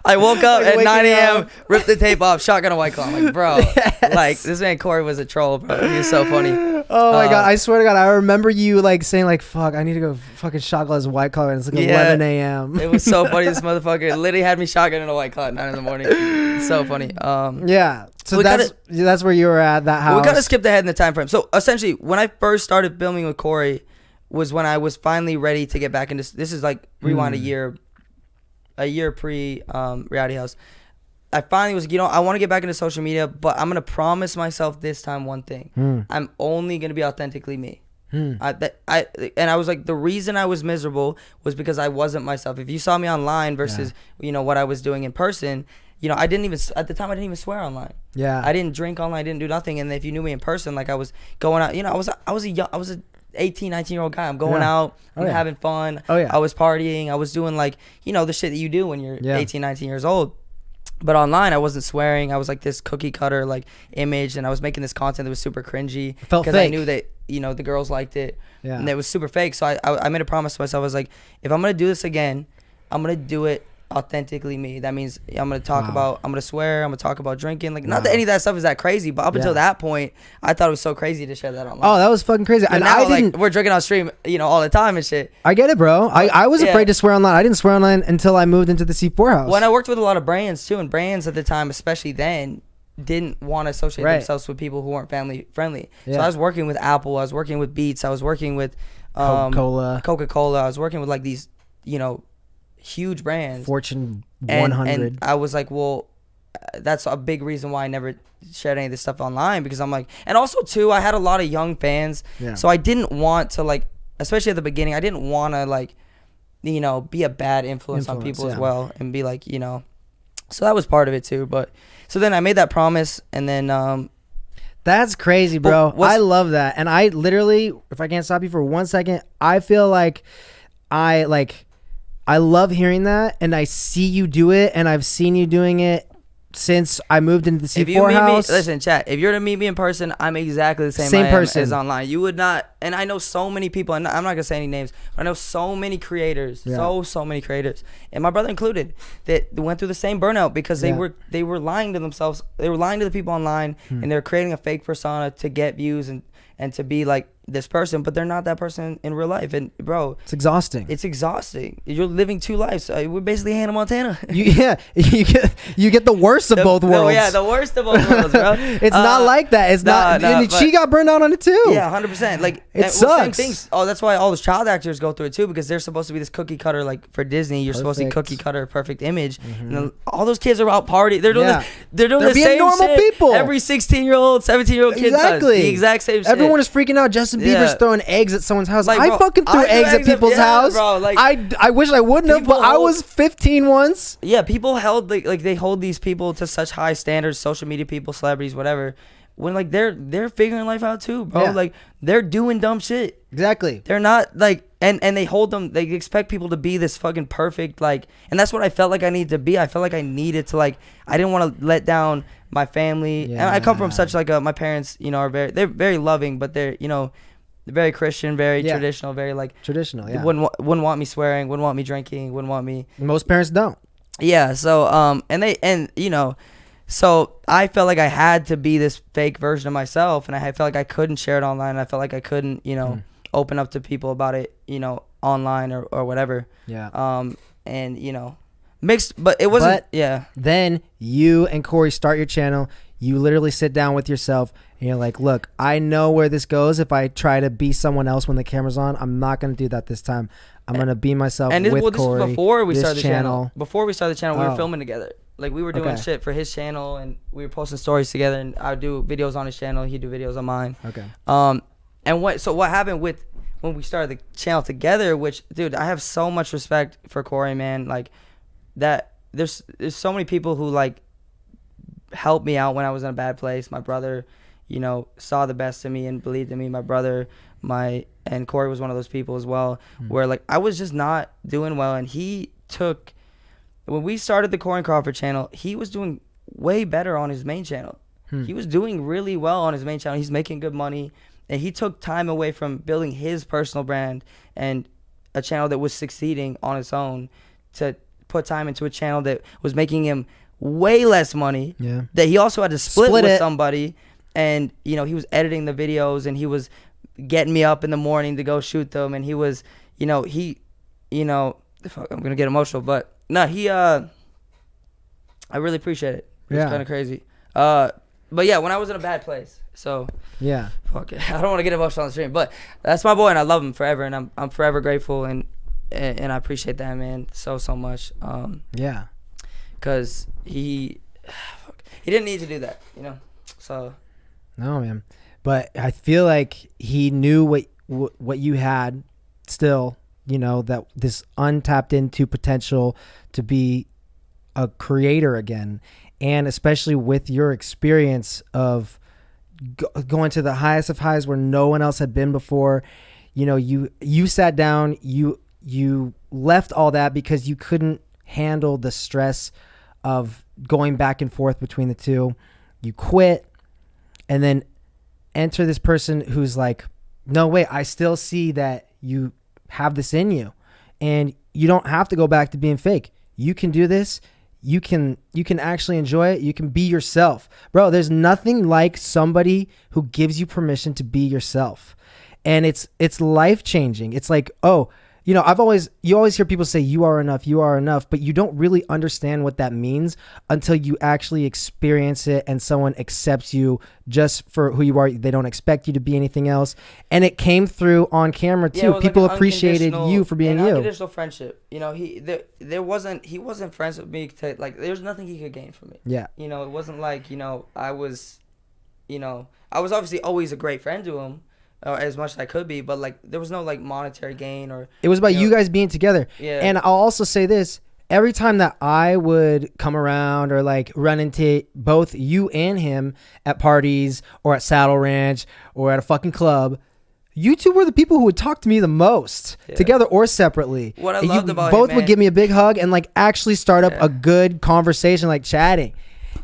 I woke up Like at 9 waking a.m., up. ripped the tape off, shotgun a White Claw. I'm like, bro, like this man Corey was a troll, bro. He was so funny. Oh my god! I swear to God, I remember you like saying like, "Fuck, I need to go fucking shotgun this White Claw," and it's like Yeah. 11 a.m. It was so funny. This motherfucker literally had me shotgun in a White Claw at 9 in the morning. It's so funny. Yeah. So we that's where you were at that house. We kind of skipped ahead in the time frame. So essentially, when I first started filming with Corey, was when I was finally ready to get back into. This is like rewind a year pre Reality House. I finally was, I want to get back into social media, but I'm gonna promise myself this time one thing: I'm only gonna be authentically me. And I was like, the reason I was miserable was because I wasn't myself. If you saw me online versus what I was doing in person. I didn't even, at the time, I didn't even swear online. Yeah. I didn't drink online. I didn't do nothing. And if you knew me in person, like I was going out, I was a 18, 19-year-old guy. I'm going out. I'm having fun. Oh, yeah. I was partying. I was doing like, the shit that you do when you're 18, 19 years old. But online, I wasn't swearing. I was like this cookie cutter like image, and I was making this content that was super cringy. It felt because I fake. knew that the girls liked it. Yeah. And it was super fake. So I made a promise to myself. I was like, if I'm gonna do this again, I'm gonna do it authentically me. That means I'm gonna talk about, I'm gonna swear, I'm gonna talk about drinking. Like, not that any of that stuff is that crazy, but up until that point, I thought it was so crazy to share that online. Oh, that was fucking crazy. But And now, I didn't. like, we're drinking on stream, all the time and shit. I get it, bro. I was Yeah. afraid to swear online. I didn't swear online until I moved into the C4 house. When I worked with a lot of brands too, and brands at the time, especially then, didn't want to associate themselves with people who weren't family friendly. So I was working with Apple, I was working with Beats, I was working with Coca-Cola. I was working with like these, huge brands. Fortune 100. And I was like, well, that's a big reason why I never shared any of this stuff online, because I'm like, and also too, I had a lot of young fans. Yeah. So I didn't want to like, especially at the beginning, I didn't want to like, be a bad influence on people as well, and be like, so that was part of it too. But so then I made that promise, and then That's crazy, bro. I love that. And I literally, if I can't stop you for 1 second, I feel like I love hearing that, and I see you do it, and I've seen you doing it since I moved into the C4 if you meet house. me, listen, chat. If you're to meet me in person, I'm exactly the same person as online. You would not, and I know so many people, and I'm not gonna say any names, but I know so many creators, so many creators, and my brother included, that went through the same burnout because they were lying to themselves. They were lying to the people online, and they were creating a fake persona to get views and and to be like this person, but they're not that person in real life. And bro, It's exhausting. it's exhausting. You're living two lives. We're basically Hannah Montana. You get the worst of both worlds. Yeah, the worst of both worlds, bro. It's not like that. It's not. And she got burned out on it too. Yeah, 100%. Like it sucks. Same things. Oh, that's why all those child actors go through it too, because they're supposed to be this cookie cutter. Like for Disney, you're supposed to be cookie cutter, perfect image. And then all those kids are out partying. They're doing they're doing the being same normal shit. people. Every 16-year-old, 17-year-old kid does the exact same shit. Everyone is freaking out. Justin Bieber's throwing eggs at someone's house. Like, I bro, fucking threw I eggs at people's house. Bro, like, I wish I wouldn't have, but I was 15 once. Yeah, people held like they hold these people to such high standards, social media people, celebrities, whatever. When like they're figuring life out too, bro. Yeah. Like they're doing dumb shit. Exactly. They're not like and they hold them. They expect people to be this fucking perfect like, and that's what I felt like I needed to be. I felt like I needed to like. I didn't want to let down my family. Yeah. And I come from such like my parents, you know, are they're very loving, but they're, you know, they're very Christian, very traditional, very like traditional. Yeah. Wouldn't want me swearing, wouldn't want me drinking, wouldn't want me. Most parents don't. Yeah. So and you know. So I felt like I had to be this fake version of myself, and I felt like I couldn't share it online. I felt like I couldn't, you know, open up to people about it, you know, online or whatever. Yeah. And you know, mixed, but it wasn't. But yeah. Then you and Corey start your channel. You literally sit down with yourself and you're like, look, I know where this goes. If I try to be someone else when the camera's on, I'm not going to do that this time. I'm going to be myself and this, with well, this Corey. was before we started the channel. channel. Before we started the channel, we were filming together. Like we were doing shit for his channel, and we were posting stories together. And I would do videos on his channel. He'd do videos on mine. Okay. And what happened with when we started the channel together? Which, dude, I have so much respect for Corey, man. Like that. There's so many people who like helped me out when I was in a bad place. My brother, you know, saw the best in me and believed in me. My brother, and Corey was one of those people as well, where like I was just not doing well, and he took. When we started the Corey and Crawford channel, he was doing way better on his main channel. He was doing really well on his main channel. He's making good money, and he took time away from building his personal brand and a channel that was succeeding on its own to put time into a channel that was making him way less money. Yeah. That he also had to split with it. somebody, and you know he was editing the videos, and he was getting me up in the morning to go shoot them, and he was, you know, fuck, I'm gonna get emotional, but. No, I really appreciate it. It was kind of crazy. But yeah, when I was in a bad place. So yeah. Fuck it. I don't want to get emotional on the stream, but that's my boy, and I love him forever, and I'm forever grateful, and I appreciate that, man, so much. Yeah. Cause he didn't need to do that, you know. So. No, man. But I feel like he knew what you had still. You know, that this untapped into potential to be a creator again. And especially with your experience of going to the highest of highs where no one else had been before, you know, you sat down, you left all that because you couldn't handle the stress of going back and forth between the two. You quit, and then enter this person who's like, no, wait, I still see that you have this in you, and you don't have to go back to being fake. You can do this. You can actually enjoy it. You can be yourself, bro. There's nothing like somebody who gives you permission to be yourself, and it's life changing. It's like, oh, you know, you always hear people say you are enough, but you don't really understand what that means until you actually experience it and someone accepts you just for who you are. They don't expect you to be anything else. And it came through on camera too. Yeah, people like appreciated you for being you. Unconditional friendship. You know, he wasn't friends with me to, like, there's nothing he could gain from me. Yeah. You know, it wasn't like, you know, I was obviously always a great friend to him. As much as I could be, but like there was no like monetary gain, or it was about you guys being together. Yeah. And I'll also say this: every time that I would come around or like run into both you and him at parties or at Saddle Ranch or at a fucking club, you two were the people who would talk to me the most, together or separately. What I loved about both him, would man, give me a big hug and like actually start up a good conversation, like chatting.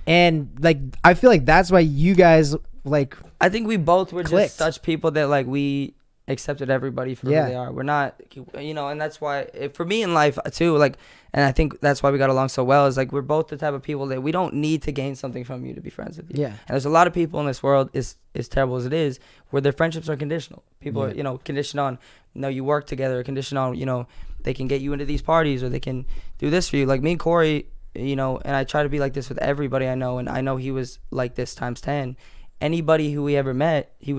And like I feel like that's why you guys like. I think we both were clicked. just such people that like we accepted everybody for Yeah. who they are. We're not, and that's why for me in life too, like, and I think that's why we got along so well is like we're both the type of people that we don't need to gain something from you to be friends with you. Yeah. And there's a lot of people in this world, as terrible as it is, where their friendships are conditional. People are, conditioned on, you work together, conditioned on, they can get you into these parties or they can do this for you. Like me and Corey, and I try to be like this with everybody I know, and I know he was like this times 10. Anybody who we ever met, he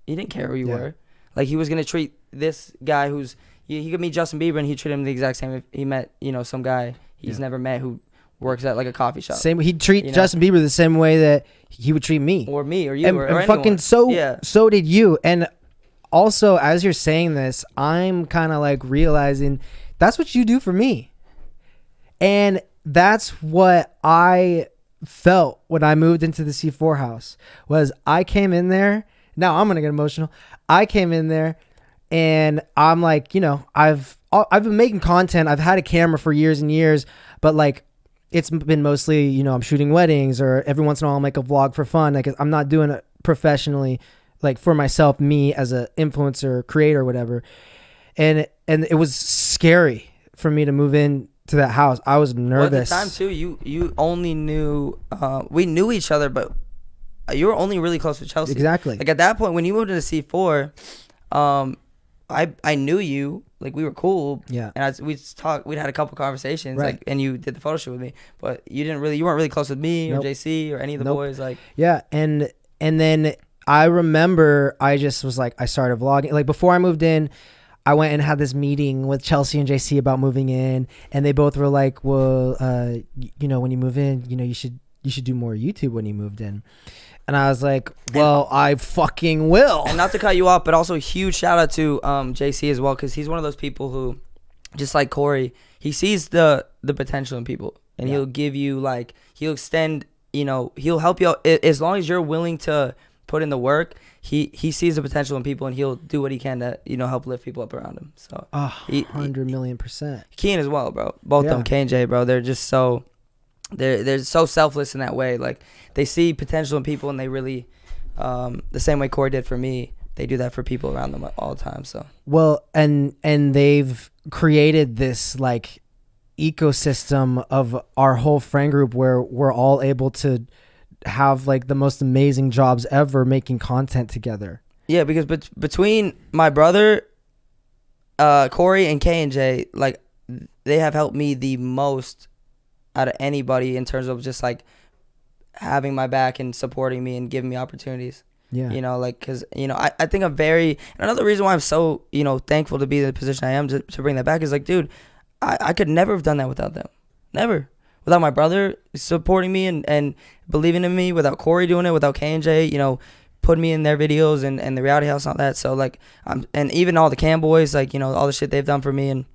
didn't care who you were. Like he was gonna treat this guy who's he could meet Justin Bieber and he'd treat him the exact same if he met some guy he's never met who works at like a coffee shop. Same. He'd treat Justin Bieber the same way that he would treat me or you and, or and anyone. fucking so did you. And also, as you're saying this, I'm kind of like realizing that's what you do for me, and that's what I felt when I moved into the C4 house. Was I came in there. Now I'm gonna get emotional. I came in there and I'm like, I've been making content. I've had a camera for years and years, but like it's been mostly, I'm shooting weddings or every once in a while I'll make a vlog for fun. Like I'm not doing it professionally, like for myself, me as a influencer, creator, whatever. And it was scary for me to move in to that house. I was nervous. Well, at the time too, you only knew, we knew each other, but you were only really close with Chelsea. Exactly. Like at that point, when you moved into C4, I knew you. Like we were cool. Yeah. And we'd had a couple conversations. Right. Like, and you did the photo shoot with me, but you weren't really close with me or JC or any of the boys. Like. Yeah, and then I remember I just was like, I started vlogging. Like before I moved in, I went and had this meeting with Chelsea and JC about moving in, and they both were like, well, when you move in, you should do more YouTube when you moved in. And I was like, well, I fucking will. And not to cut you off, but also huge shout out to JC as well, because he's one of those people who, just like Corey, he sees the potential in people, and he'll give you like, he'll extend, he'll help you out as long as you're willing to put in the work. He sees the potential in people, and he'll do what he can to help lift people up around him. So 100,000,000%. Keen as well, bro. Both of them, K and J, bro. They're just so. They're so selfless in that way. Like they see potential in people, and they really, the same way Corey did for me, they do that for people around them all the time. So well, and they've created this like ecosystem of our whole friend group where we're all able to have like the most amazing jobs ever making content together. Yeah, because between my brother, Corey, and K and J, like they have helped me the most out of anybody in terms of just like having my back and supporting me and giving me opportunities. Yeah. Because, I think and another reason why I'm so, thankful to be in the position I am to bring that back is like, dude, I could never have done that without them. Never. Without my brother supporting me and believing in me, without Corey doing it, without K and J, putting me in their videos and the reality house and all that. So like, and even all the Cam boys, like, all the shit they've done for me, and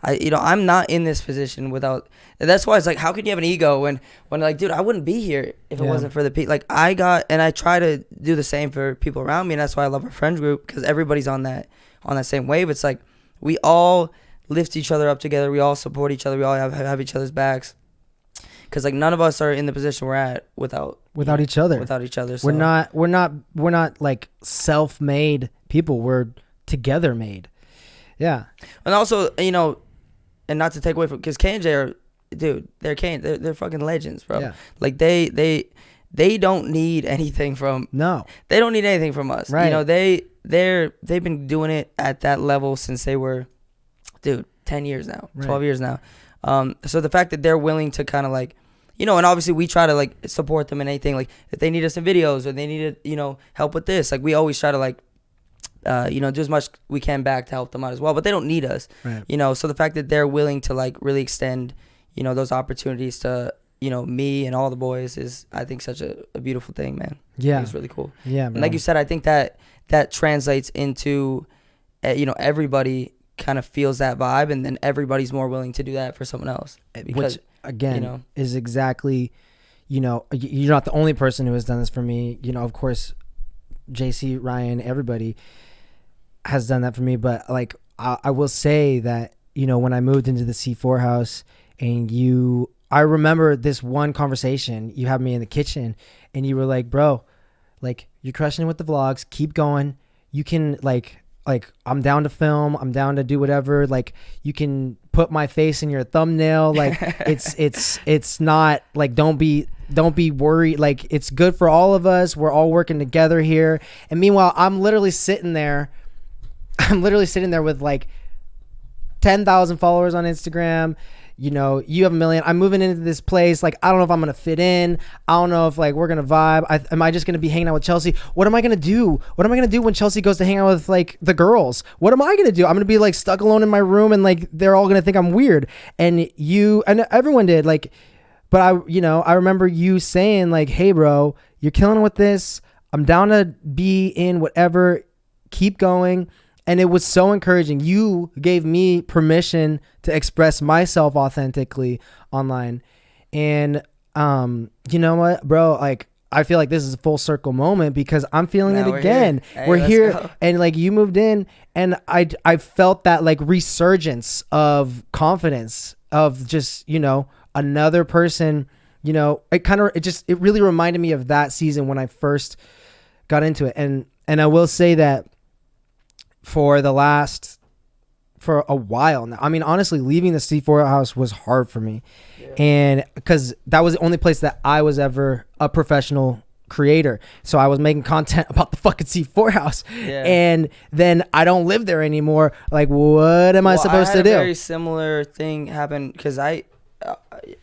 I'm not in this position without. That's why it's like, how can you have an ego when like, dude, I wouldn't be here if it wasn't for the people. Like I try to do the same for people around me, and that's why I love our friends group, because everybody's on that same wave. It's like we all lift each other up together. We all support each other. We all have each other's backs. Because like none of us are in the position we're at without each other. Without each other. So. We're not like self-made people. We're together made. Yeah. And also, and not to take away from, because K and J are, dude, they're fucking legends, bro. Yeah. Like they don't need anything from. No. They don't need anything from us. Right. They've been doing it at that level since they were, dude, 10 years now, 12 years now. So the fact that they're willing to kind of like, and obviously we try to like support them in anything, like if they need us in videos or they need to, help with this, like we always try to like, do as much we can back to help them out as well, but they don't need us, right. So the fact that they're willing to like really extend, those opportunities to, me and all the boys is, I think, such a beautiful thing, man. Yeah. It's really cool. Yeah. And like you said, I think that translates into, everybody kind of feels that vibe, and then everybody's more willing to do that for someone else. Because, which again is exactly, you're not the only person who has done this for me. Of course, JC, Ryan, everybody has done that for me. But like, I will say that, when I moved into the C4 house and I remember this one conversation you had me in the kitchen and you were like, bro, like you're crushing it with the vlogs, keep going. you can like I'm down to film, I'm down to do whatever. Like you can put my face in your thumbnail. Like it's not like don't be worried. Like it's good for all of us. We're all working together here. And meanwhile, I'm literally sitting there with like 10,000 followers on Instagram. You know, you have 1 million. I'm moving into this place. Like, I don't know if I'm going to fit in. I don't know if like we're going to vibe. Am I just going to be hanging out with Chelsea? What am I going to do? What am I going to do when Chelsea goes to hang out with like the girls? What am I going to do? I'm going to be like stuck alone in my room and like they're all going to think I'm weird. And everyone did like, but I remember you saying like, hey bro, you're killing it with this. I'm down to be in whatever. Keep going. And it was so encouraging. You gave me permission to express myself authentically online. And you know what, bro? Like, I feel like this is a full circle moment because I'm feeling it again. We're here. And like you moved in and I felt that like resurgence of confidence of just, you know, another person, you know, it really reminded me of that season when I first got into it. And I will say that for a while now. I mean, honestly, leaving the C4 house was hard for me. Yeah. And because that was the only place that I was ever a professional creator. So I was making content about the fucking C4 house. Yeah. And then I don't live there anymore. Like, what am I supposed to do? A very similar thing happened because I,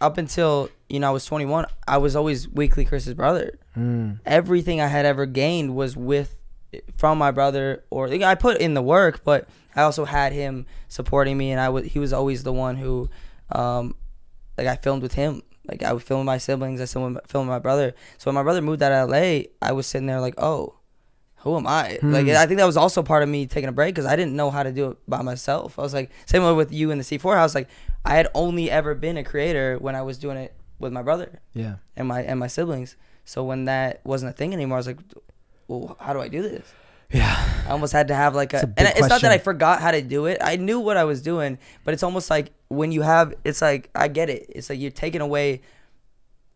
up until, you know, I was 21, I was always Weekly Chris's brother. Everything I had ever gained was from my brother, or I put in the work, but I also had him supporting me, and he was always the one who, like I filmed with him. Like I would film with my siblings, I filmed with my brother. So when my brother moved out of LA, I was sitting there like, oh, who am I? Like I think that was also part of me taking a break because I didn't know how to do it by myself. I was like, same way with you in the C4 house. Like I had only ever been a creator when I was doing it with my brother, and my siblings. So when that wasn't a thing anymore, I was like, well, how do I do this? Yeah. I almost had to have like and it's not that I forgot how to do it. I knew what I was doing, but it's almost like when you have, it's like, I get it. It's like you're taking away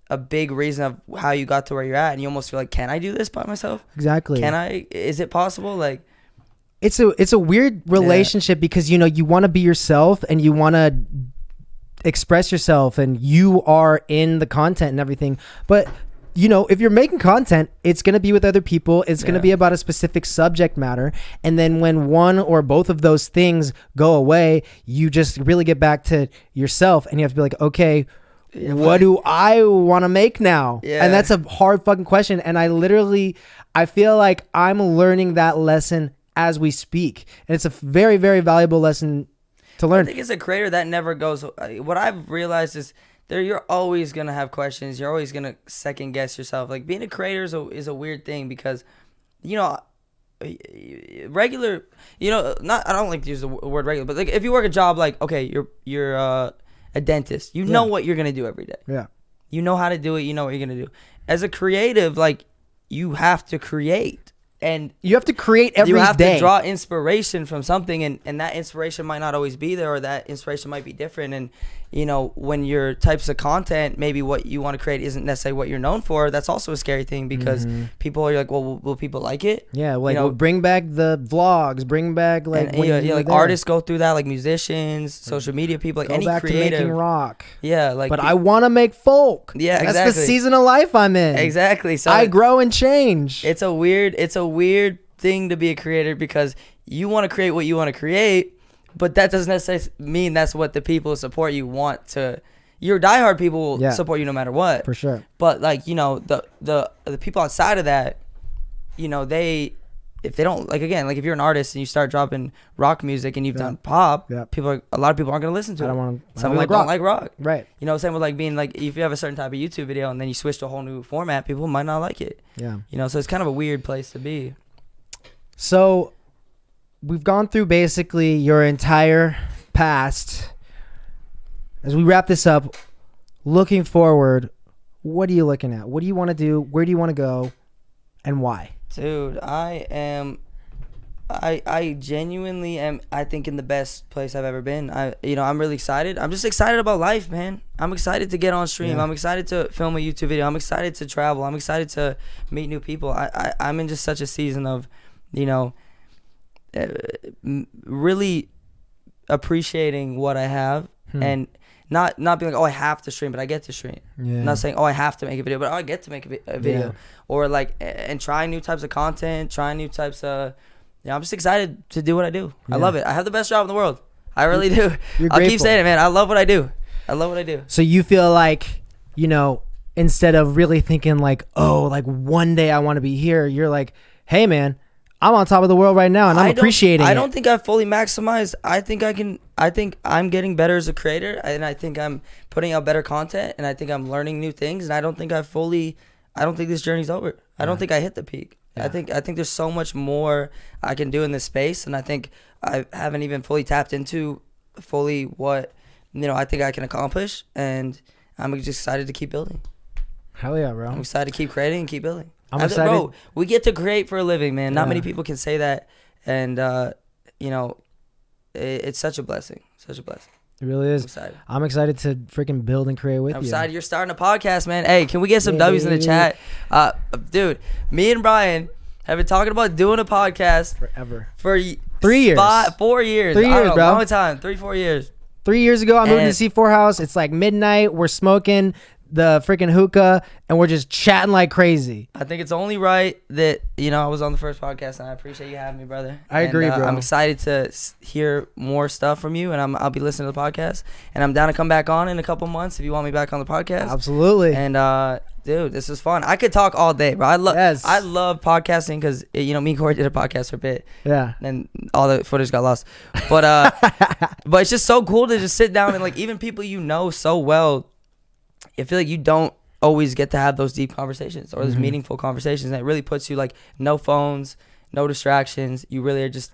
a big reason of how you got to where you're at. And you almost feel like, can I do this by myself? Exactly. Is it possible? Like, it's a weird relationship because, you know, you want to be yourself and you want to express yourself and you are in the content and everything. But you know, if you're making content, it's going to be with other people. It's going to be about a specific subject matter. And then when one or both of those things go away, you just really get back to yourself and you have to be like, okay, what do I want to make now? Yeah. And that's a hard fucking question. And I feel like I'm learning that lesson as we speak. And it's a very, very valuable lesson to learn. I think as a creator, that never goes. What I've realized is, you're always going to have questions. You're always going to second guess yourself. Like being a creator is a weird thing because, you know, regular, you know, I don't like to use the word regular, but like if you work a job, like, okay, you're a dentist, you know what you're going to do every day. Yeah. You know how to do it. You know what you're going to do. As a creative, like you have to create. And you have to create every day. You have to draw inspiration from something, and that inspiration might not always be there, or that inspiration might be different. And, you know, when your types of content, maybe what you want to create isn't necessarily what you're known for, that's also a scary thing because people are like, well, will people like it? Yeah, like, you know, bring back the vlogs, bring back, like, and, like artists go through that, like musicians, social media people, like go any back creative. To making rock. Yeah, like. But I want to make folk. Yeah, exactly. That's the season of life I'm in. Exactly. So I grow and change. It's a weird thing to be a creator because you want to create what you want to create, but that doesn't necessarily mean that's what the people who support you want to. Your diehard people will support you no matter what. For sure. But like, you know, the people outside of that, you know, if they don't, like, again, like if you're an artist and you start dropping rock music and you've done pop, a lot of people aren't going to listen to it. Some people don't like rock. Right. You know, same with like being like, if you have a certain type of YouTube video and then you switch to a whole new format, people might not like it. Yeah. You know, so it's kind of a weird place to be. So we've gone through basically your entire past. As we wrap this up, looking forward, what are you looking at? What do you want to do? Where do you want to go? And why? Dude, I genuinely am, I think, in the best place I've ever been. I'm really excited. I'm just excited about life, man. I'm excited to get on stream. Yeah. I'm excited to film a YouTube video. I'm excited to travel. I'm excited to meet new people. I'm in just such a season of, you know, really appreciating what I have and not being like, oh, I have to stream, but I get to stream. Yeah. Not saying, oh, I have to make a video, but oh, I get to make a video. Yeah. Or like, and trying new types of content, trying new types of, I'm just excited to do what I do. Yeah. I love it. I have the best job in the world. I really do. You're I'll keep grateful. saying it, man. I love what I do. I love what I do. So you feel like, you know, instead of really thinking like, oh, like one day I want to be here, you're like, hey man, I'm on top of the world right now and I'm appreciating it. I don't think I've fully maximized. I think I'm getting better as a creator, and I think I'm putting out better content, and I think I'm learning new things, and I don't think this journey's over. I don't think I hit the peak. Yeah. I think there's so much more I can do in this space, and I think I haven't even fully tapped into fully what, I think I can accomplish, and I'm just excited to keep building. Hell yeah, bro. I'm excited to keep creating and keep building. I'm excited. Bro, we get to create for a living, man. Not Yeah. many people can say that, and it's such a blessing. Such a blessing. It really I'm is. excited. I'm excited to freaking build and create with I'm you. excited you're starting a podcast, man. Hey, can we get some Yeah, W's in the yeah, chat? Dude, me and Brian have been talking about doing a podcast Forever. for 3 years. 4 years. 3 I don't years, know, bro. Long time. 3-4 years. 3 years ago, I moved to And- the C4 house. It's like midnight. We're smoking the freaking hookah and we're just chatting like crazy. I think it's only right that, I was on the first podcast, and I appreciate you having me, brother. I agree, bro. I'm excited to hear more stuff from you, and I'll be listening to the podcast. And I'm down to come back on in a couple months if you want me back on the podcast. Absolutely. And, dude, this is fun. I could talk all day, bro. I love podcasting because, me and Corey did a podcast for a bit. Yeah. And all the footage got lost. But but it's just so cool to just sit down and, like, even people so well, I feel like you don't always get to have those deep conversations or those meaningful conversations. And it really puts you, like, no phones, no distractions. You really are just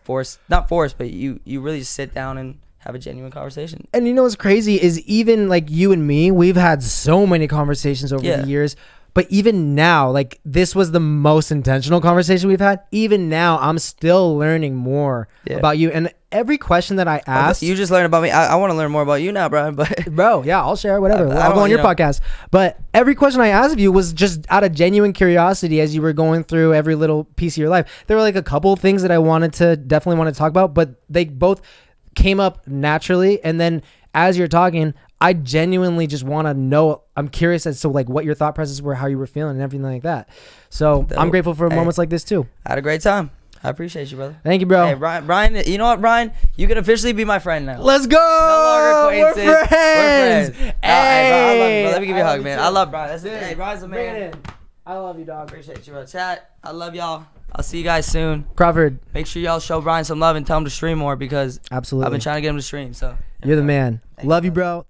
not forced, but you really just sit down and have a genuine conversation. And you know what's crazy is even like you and me, we've had so many conversations over Yeah. the years. But even now, like this was the most intentional conversation we've had. Even now, I'm still learning more about you. And every question that I asked, You just learned about me. I want to learn more about you now, Brian. But bro, yeah, I'll share whatever. I I'll go don't- on your podcast. But every question I asked of you was just out of genuine curiosity as you were going through every little piece of your life. There were like a couple of things that I definitely wanted to talk about, but they both came up naturally. And then as you're talking, I genuinely just want to know. I'm curious as to like what your thought processes were, how you were feeling, and everything like that. So I'm grateful for moments like this too. I had a great time. I appreciate you, brother. Thank you, bro. Hey, Brian, you know what, Brian? You can officially be my friend now. Let's go. No longer We're acquaintances. friends. Hey, bro, I love you, bro. Let me give you a I hug, love man. too. I love Brian. That's Dude, Hey, Brian's a bring man. it in. I love you, dog. Appreciate you, bro. Chat. I love y'all. I'll see you guys soon. Crawford, Make sure y'all show Brian some love and tell him to stream more because absolutely. I've been trying to get him to stream. So You're the man. Thank Love you, you, bro.